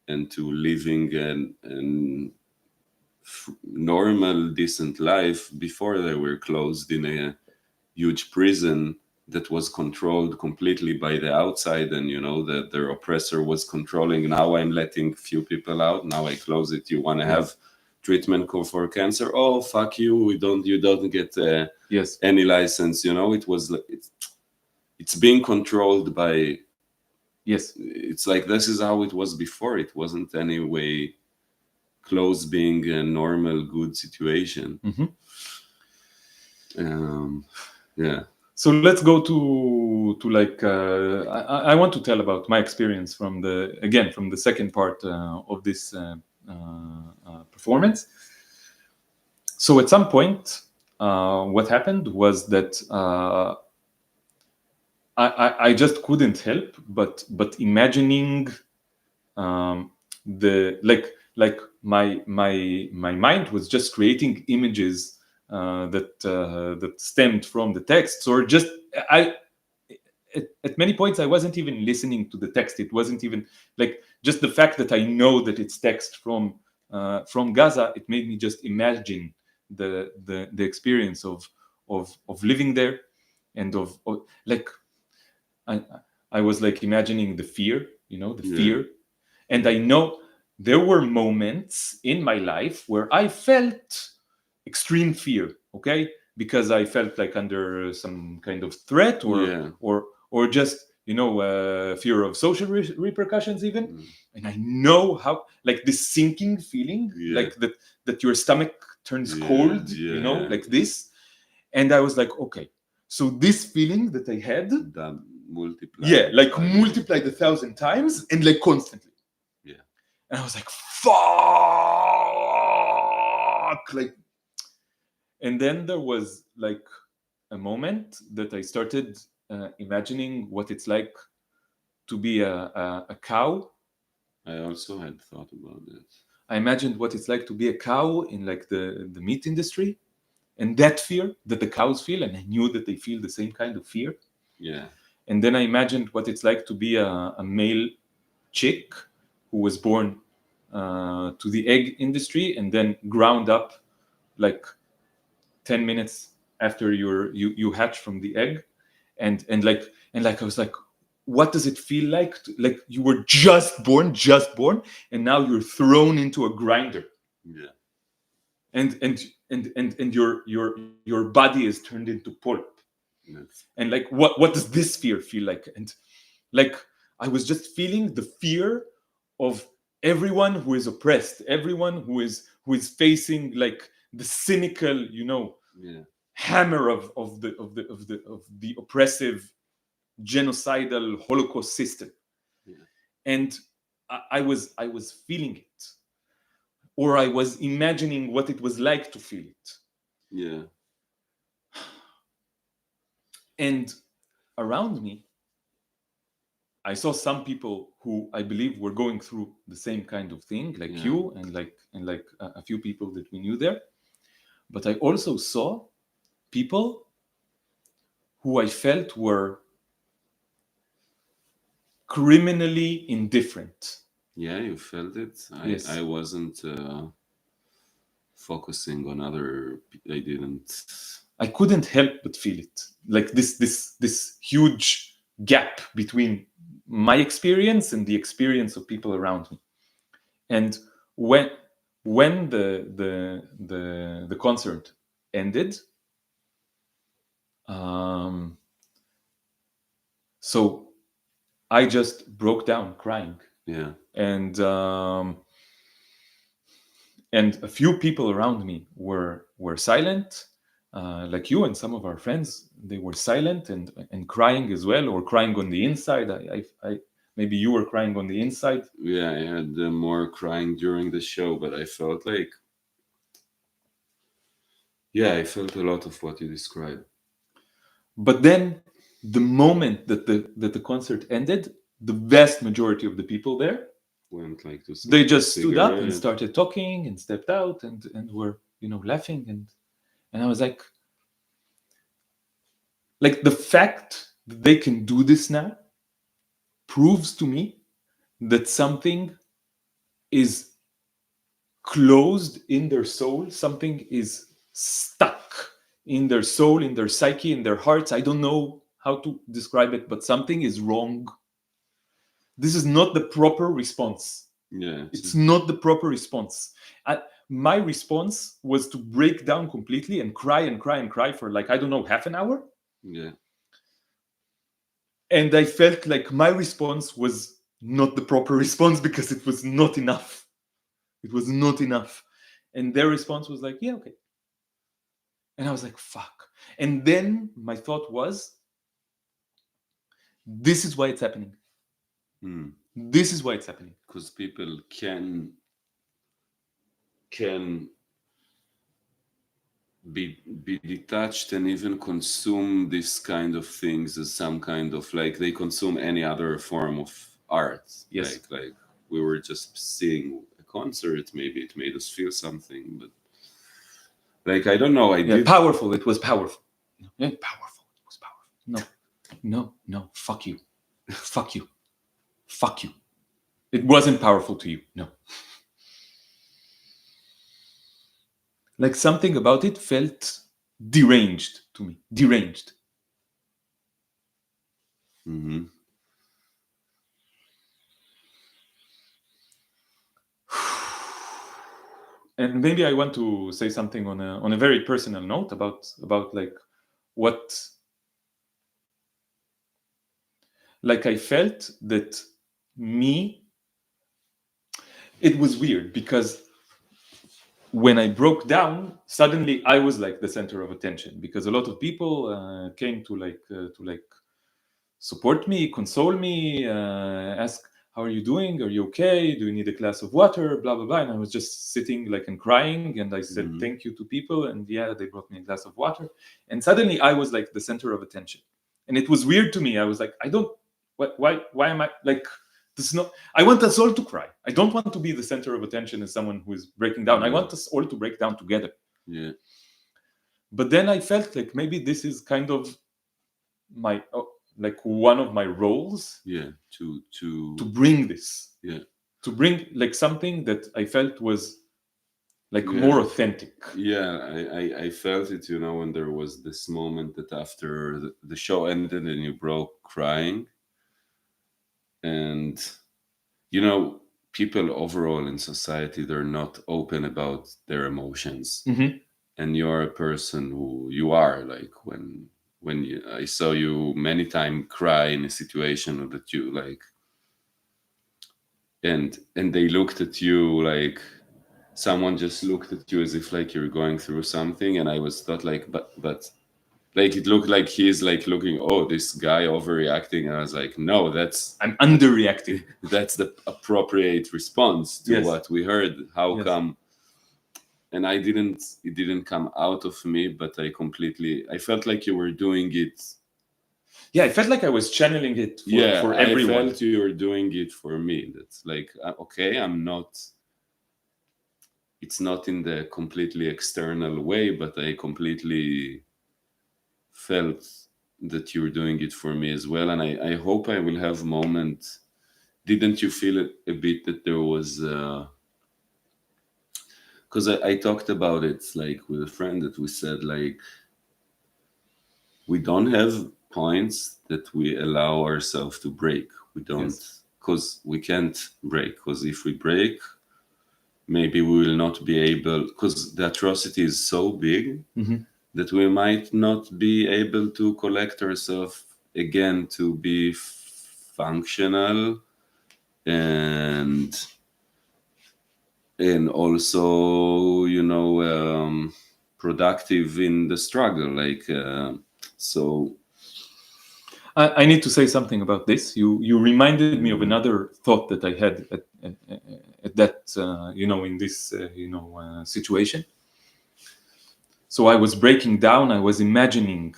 and to living an normal, decent life before they were closed in a huge prison that was controlled completely by the outside, and that their oppressor was controlling. Now I'm letting few people out. Now I close it. You want to have treatment for cancer? Oh, fuck you! You don't get Yes. any license. It's being controlled by. Yes. It's like this is how it was before. It wasn't any way close being a normal, good situation. Yeah. So let's go to like I want to tell about my experience from the second part of this performance. So at some point, what happened was that I just couldn't help but imagining the like my mind was just creating images that stemmed from the texts, or just at many points I wasn't even listening to the text. It wasn't even like just the fact that I know that it's text from Gaza. It made me just imagine the experience of living there, and of like I was like imagining the fear, the fear. And I know there were moments in my life where I felt extreme fear, okay? Because I felt like under some kind of threat, or just, fear of social repercussions even. And I know how, like this sinking feeling, like that your stomach turns cold, like this. And I was like, okay, so this feeling that I had, multiplied. Multiplied 1,000 times, and like constantly. And I was like, fuck! Like, and then there was like a moment that I started imagining what it's like to be a cow. I also had thought about that. I imagined what it's like to be a cow in like the meat industry, and that fear that the cows feel, and I knew that they feel the same kind of fear. Yeah. And then I imagined what it's like to be a male chick who was born to the egg industry and then ground up like 10 minutes after you hatch from the egg, and I was like, what does it feel like like you were just born, and now you're thrown into a grinder, and your body is turned into pulp. And like what does this fear feel like? And like I was just feeling the fear of everyone who is oppressed, everyone who is facing like the cynical, hammer of the oppressive, genocidal Holocaust system. And I was feeling it, or I was imagining what it was like to feel it. And around me, I saw some people who I believe were going through the same kind of thing, like you, and like a few people that we knew there. But I also saw people who I felt were criminally indifferent. Yeah, you felt it. Yes. I wasn't focusing on other. I couldn't help but feel it, like this huge gap between my experience and the experience of people around me. And when the concert ended, so I just broke down crying. Yeah. And a few people around me were silent, like you and some of our friends. They were silent and crying as well, or crying on the inside. I maybe you were crying on the inside. Yeah, I had more crying during the show, but I felt like, I felt a lot of what you described. But then, the moment that the concert ended, the vast majority of the people there went like to they just stood up and started talking and stepped out and were laughing, and I was like, Like the fact that they can do this now proves to me that something is closed in their soul, something is stuck in their soul, in their psyche, in their hearts. I don't know how to describe it, but something is wrong. This is not the proper response. Yeah, It's not the proper response. My response was to break down completely and cry and cry and cry for like, I don't know, half an hour. yeah, And I felt like my response was not the proper response because it was not enough. It was not enough. And their response was like, yeah, okay. And I was like, fuck. And then my thought was, this is why it's happening. This is why it's happening. Because people can be detached and even consume this kind of things as some kind of like they consume any other form of art. Yes. Like we were just seeing a concert, maybe it made us feel something, but like I don't know. Powerful. It was powerful. Yeah, powerful. It was powerful. No. Fuck you. Fuck you. Fuck you. It wasn't powerful to you. No. Like something about it felt deranged to me. Deranged. Mm-hmm. And maybe I want to say something on a very personal note about like what, like I felt that it was weird because when I broke down, suddenly I was like the center of attention because a lot of people came to like support me, console me, ask, how are you doing? Are you okay? Do you need a glass of water? Blah, blah, blah. And I was just sitting like and crying. And I said, thank you to people. And yeah, they brought me a glass of water. And suddenly I was like the center of attention. And it was weird to me. I was like, why am I like, this is not, I want us all to cry. I don't want to be the center of attention as someone who is breaking down. I want us all to break down together. Yeah. But then I felt like maybe this is kind of my, like one of my roles. Yeah. To bring this. Yeah. To bring like something that I felt was like more authentic. Yeah, I felt it, when there was this moment that after the show ended and you broke crying. And, people overall in society, they're not open about their emotions. Mm-hmm. And you're a person who you are like when I saw you many times cry in a situation that you like, and they looked at you like someone just looked at you as if like you're going through something, and I was thought like but like it looked like he's like looking, oh, this guy overreacting, and I was like, no, I'm underreacting. That's the appropriate response to what we heard. How come? And it didn't come out of me, but I felt like you were doing it. Yeah, I felt like I was channeling it for everyone. I felt you were doing it for me. That's like, okay, it's not in the completely external way, but I completely felt that you were doing it for me as well. And I hope I will have moments. Didn't you feel it a bit that there was... because I talked about it like with a friend that we said like we don't have points that we allow ourselves to break. We don't, because we can't break, because if we break, maybe we will not be able, because the atrocity is so big that we might not be able to collect ourselves again to be functional and also productive in the struggle, like so I need to say something about this. You reminded me of another thought that I had at that in this situation. So I was breaking down. I was imagining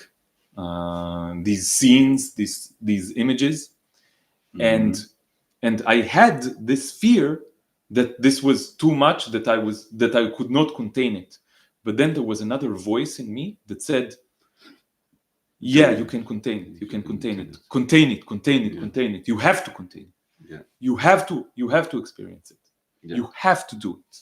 these scenes, these images, and I had this fear that this was too much, that I could not contain it. But then there was another voice in me that said, Yeah, you can contain it. You can contain it. Contain it. Contain it. Contain it. You have to contain it. Yeah. You have to. You have to experience it. Yeah. You have to do it.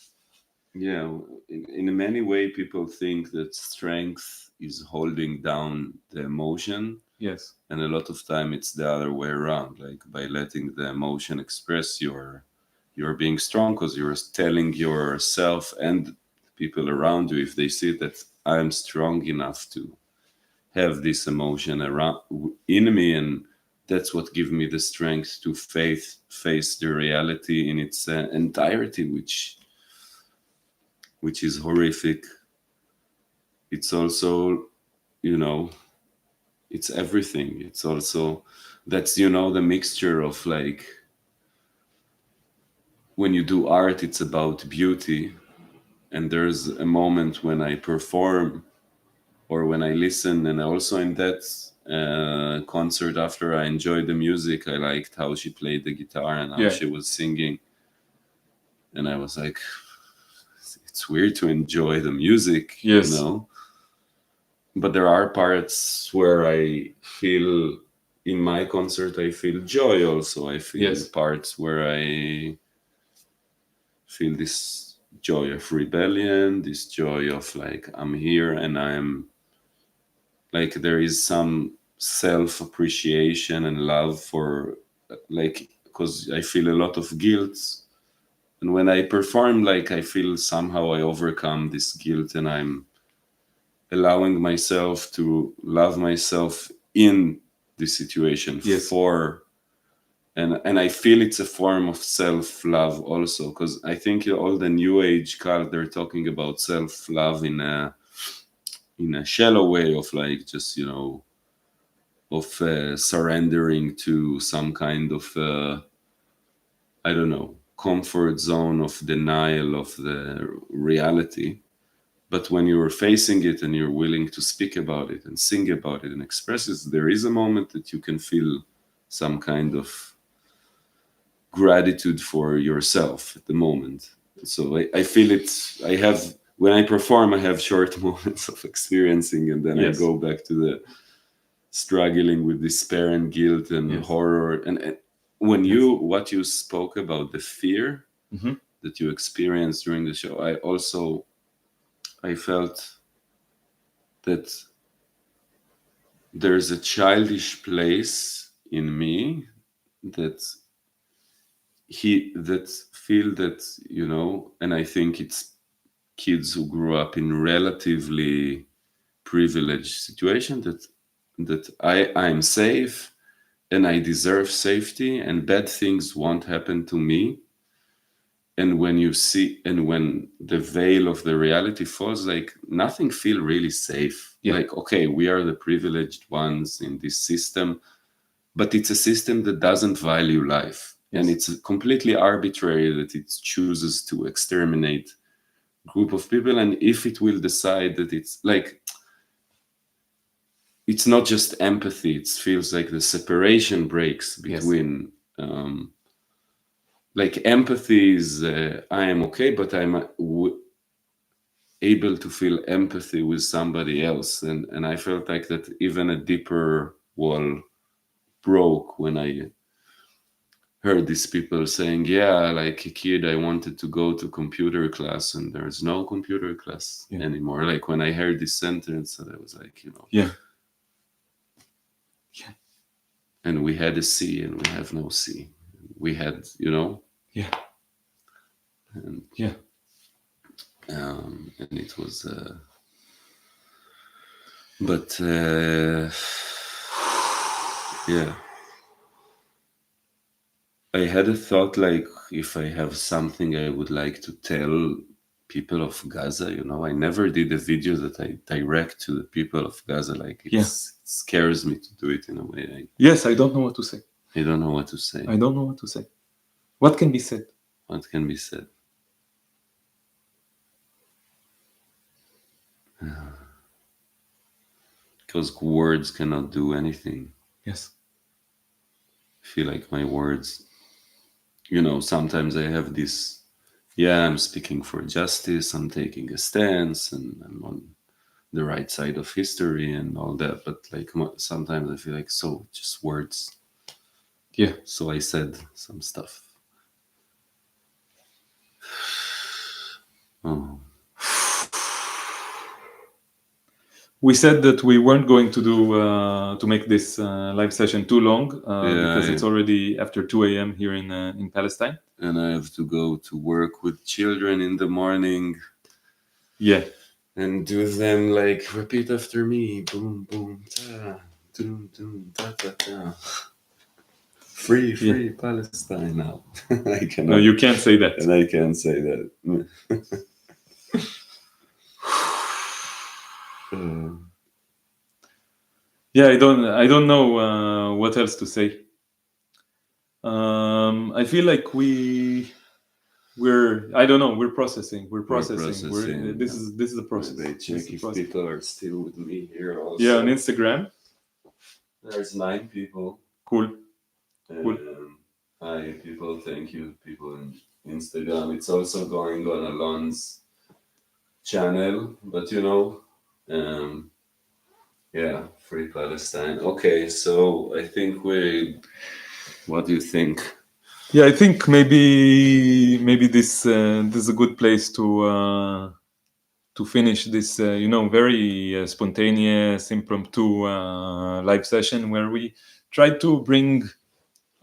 Yeah, in many way, people think that strength is holding down the emotion. Yes. And a lot of time it's the other way around. Like by letting the emotion express, you're being strong because you're telling yourself and people around you, if they see that I'm strong enough to have this emotion around in me, and that's what gives me the strength to face the reality in its entirety, which is horrific. It's also, you know, it's everything. It's also, that's, you know, the mixture of like, when you do art, it's about beauty. And there's a moment when I perform or when I listen, and also in that concert, after I enjoyed the music, I liked how she played the guitar and how she was singing. And I was like, it's weird to enjoy the music, you know? But there are parts where I feel, in my concert, I feel joy also. I feel parts where I feel this joy of rebellion, this joy of like, I'm here and I'm like, there is some self-appreciation and love for like, because I feel a lot of guilt. And when I perform, like, I feel somehow I overcome this guilt and I'm allowing myself to love myself in this situation for, and I feel it's a form of self-love also, because I think all the new age cult, they're talking about self-love in a shallow way of like, just, you know, of surrendering to some kind of I don't know, comfort zone of denial of the reality. But when you're facing it and you're willing to speak about it and sing about it and express it, there is a moment that you can feel some kind of gratitude for yourself at the moment. So I feel it. I have, when I perform, I have short moments of experiencing, and then I go back to the struggling with despair and guilt and horror. And when what you spoke about, the fear that you experienced during the show, I felt that there's a childish place in me that feel that, you know, and I think it's kids who grew up in relatively privileged situation, that I'm safe and I deserve safety and bad things won't happen to me. And when you see, and when the veil of the reality falls, like nothing feel really safe. Like, okay, we are the privileged ones in this system, but it's a system that doesn't value life. And it's completely arbitrary that it chooses to exterminate a group of people. And if it will decide that it's like, it's not just empathy, it feels like the separation breaks between like empathy is I am okay, but I'm able to feel empathy with somebody else, and I felt like that even a deeper wall broke when I heard these people saying, yeah, like a kid I wanted to go to computer class and there's no computer class anymore. Like when I heard this sentence, I was like, you know, and we had a C and we have no C. We had, you know, and and it was but I had a thought, like, if I have something I would like to tell people of Gaza, you know, I never did a video that I direct to the people of Gaza. Like, it scares me to do it in a way. I don't know what to say. I don't know what to say. I don't know what to say. What can be said? What can be said? Because words cannot do anything. Yes. I feel like my words, you know, sometimes I have this, I'm speaking for justice, I'm taking a stance, and I'm on the right side of history and all that, but like sometimes I feel like so just words. Yeah. So I said some stuff. Oh. We said that we weren't going to do to make this live session too long because it's already after 2 a.m. here in Palestine. And I have to go to work with children in the morning. Yeah. And do them like repeat after me. Boom, boom, ta, doom, doom, ta, ta, ta. Free Palestine now. I cannot. No, you can't say that. And I can't say that. Yeah, I don't know what else to say. I feel like I don't know, we're processing. This is a process. Maybe check if people are still with me here also. Yeah, on Instagram. There's 9 people. Cool. Hi people, thank you people on Instagram. It's also going on Alon's channel, but yeah, Free Palestine. Okay, so I think what do you think? Yeah, I think maybe this is a good place to finish this very spontaneous impromptu live session where we tried to bring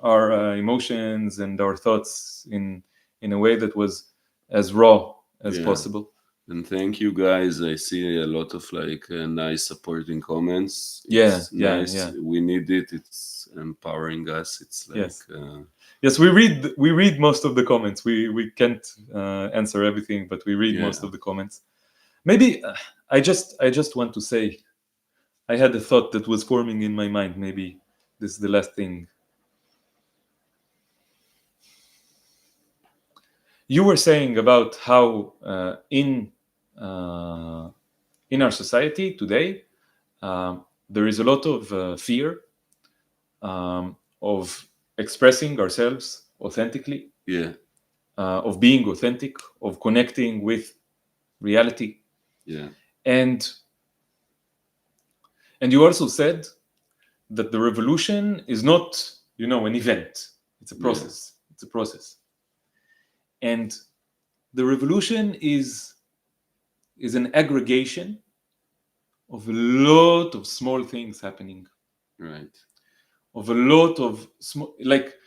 our emotions and our thoughts in a way that was as raw as possible. And thank you guys. I see a lot of like nice supporting comments. It's nice. Yeah. We need it. It's empowering us. It's like yes, we read most of the comments. We can't answer everything, but we read most of the comments. Maybe I just want to say, I had a thought that was forming in my mind. Maybe this is the last thing. You were saying about how in our society today there is a lot of fear of expressing ourselves authentically, of being authentic, of connecting with reality. And you also said that the revolution is not, an event. It's a process. It's a process. And the revolution is an aggregation of a lot of small things happening. Right. Of a lot of small, like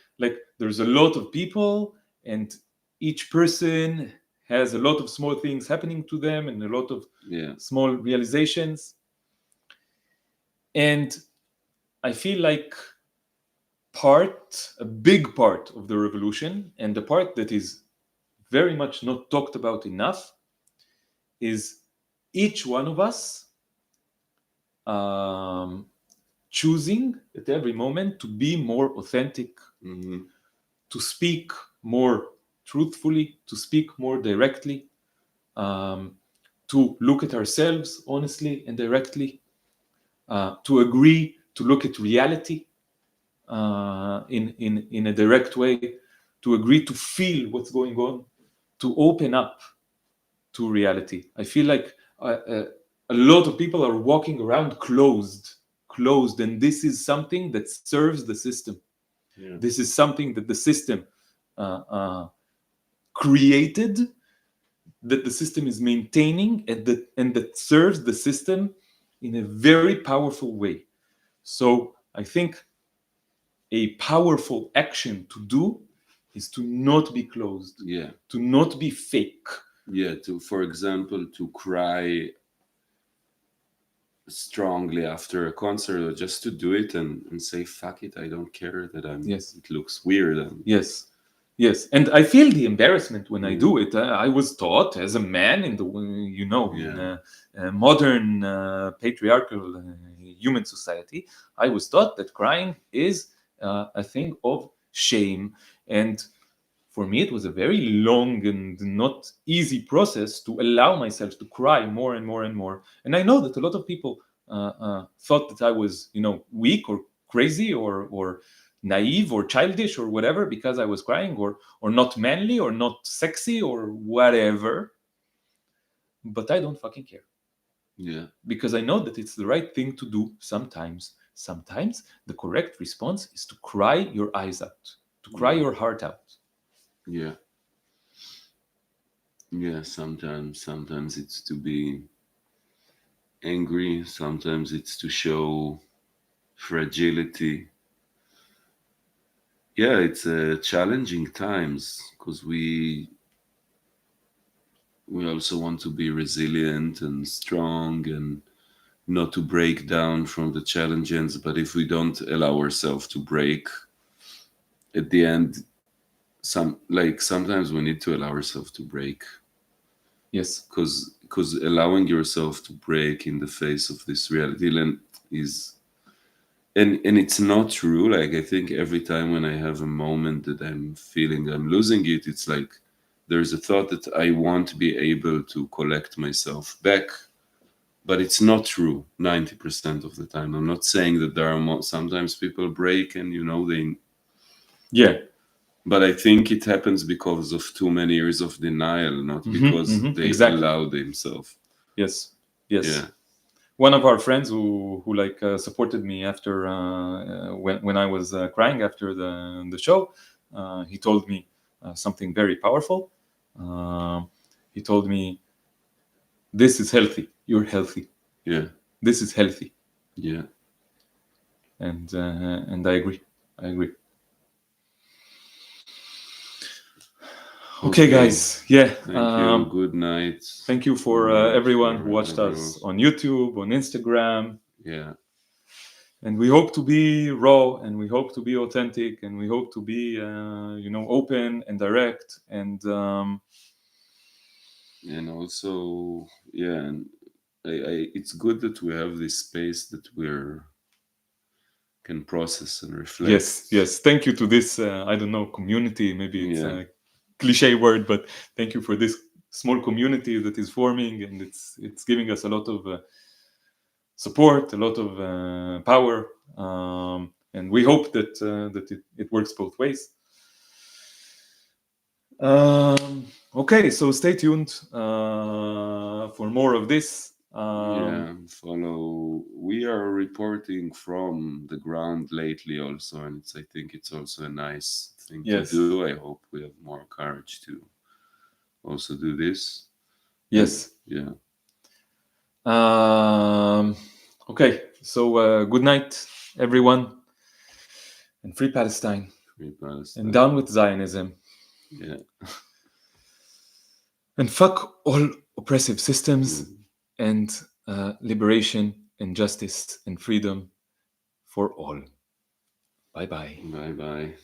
there's a lot of people, and each person has a lot of small things happening to them and a lot of small realizations. And I feel like a big part of the revolution, and the part that is very much not talked about enough, is each one of us choosing at every moment to be more authentic, to speak more truthfully, to speak more directly, to look at ourselves honestly and directly, to agree to look at reality in a direct way, to agree to feel what's going on, to open up to reality. I feel like a lot of people are walking around closed, and this is something that serves the system. This is something that the system created, that the system is maintaining, and that serves the system in a very powerful way. So I think a powerful action to do is to not be closed, to not be fake. For example, to cry strongly after a concert, or just to do it and say, fuck it, I don't care that it looks weird. Yes, and I feel the embarrassment when I do it. I was taught as a man in the in a modern patriarchal human society, I was taught that crying is a thing of shame. And for me, it was a very long and not easy process to allow myself to cry more and more and more. And I know that a lot of people thought that I was, weak or crazy or naive or childish or whatever because I was crying, or not manly or not sexy or whatever. But I don't fucking care. Yeah. because I know that it's the right thing to do sometimes. Sometimes the correct response is to cry your eyes out, to cry Yeah. your heart out. Yeah. Yeah. Sometimes it's to be angry. Sometimes it's to show fragility. Yeah, it's challenging times because we also want to be resilient and strong and not to break down from the challenges. But if we don't allow ourselves to break, at the end, sometimes we need to allow ourselves to break, Yes. because allowing yourself to break in the face of this reality is, and it's not true. Like, I think every time when I have a moment that I'm feeling I'm losing it, it's like there's a thought that I want to be able to collect myself back, but it's not true 90% of the time. I'm not saying that there are sometimes people break and they, Yeah. but I think it happens because of too many years of denial, not because they Exactly. allow themselves. Yes. Yes. Yeah. One of our friends who like supported me after when I was crying after the show, he told me something very powerful. He told me, "This is healthy. You're healthy. Yeah. This is healthy." Yeah. And I agree. I agree. Okay, guys. Yeah. Thank you. Good night. Thank you for Good night everyone who for watched everyone. us on YouTube, on Instagram. Yeah. And we hope to be raw, and we hope to be authentic, and we hope to be open and direct, And also, yeah, and it's good that we have this space that we're can process and reflect. yes, thank you to this I don't know, community. Maybe it's Yeah. a cliche word, but thank you for this small community that is forming, and it's giving us a lot of support, a lot of power, and we hope that it works both ways. Okay, so stay tuned for more of this. Yeah, follow. We are reporting from the ground lately also, and I think it's also a nice thing to Yes. do. I hope we have more courage to also do this. Yes. Yeah. Okay, so good night, everyone, and free Palestine, Free Palestine. and down with Zionism, Yeah. and fuck all oppressive systems, and liberation and justice and freedom for all. Bye bye. Bye bye.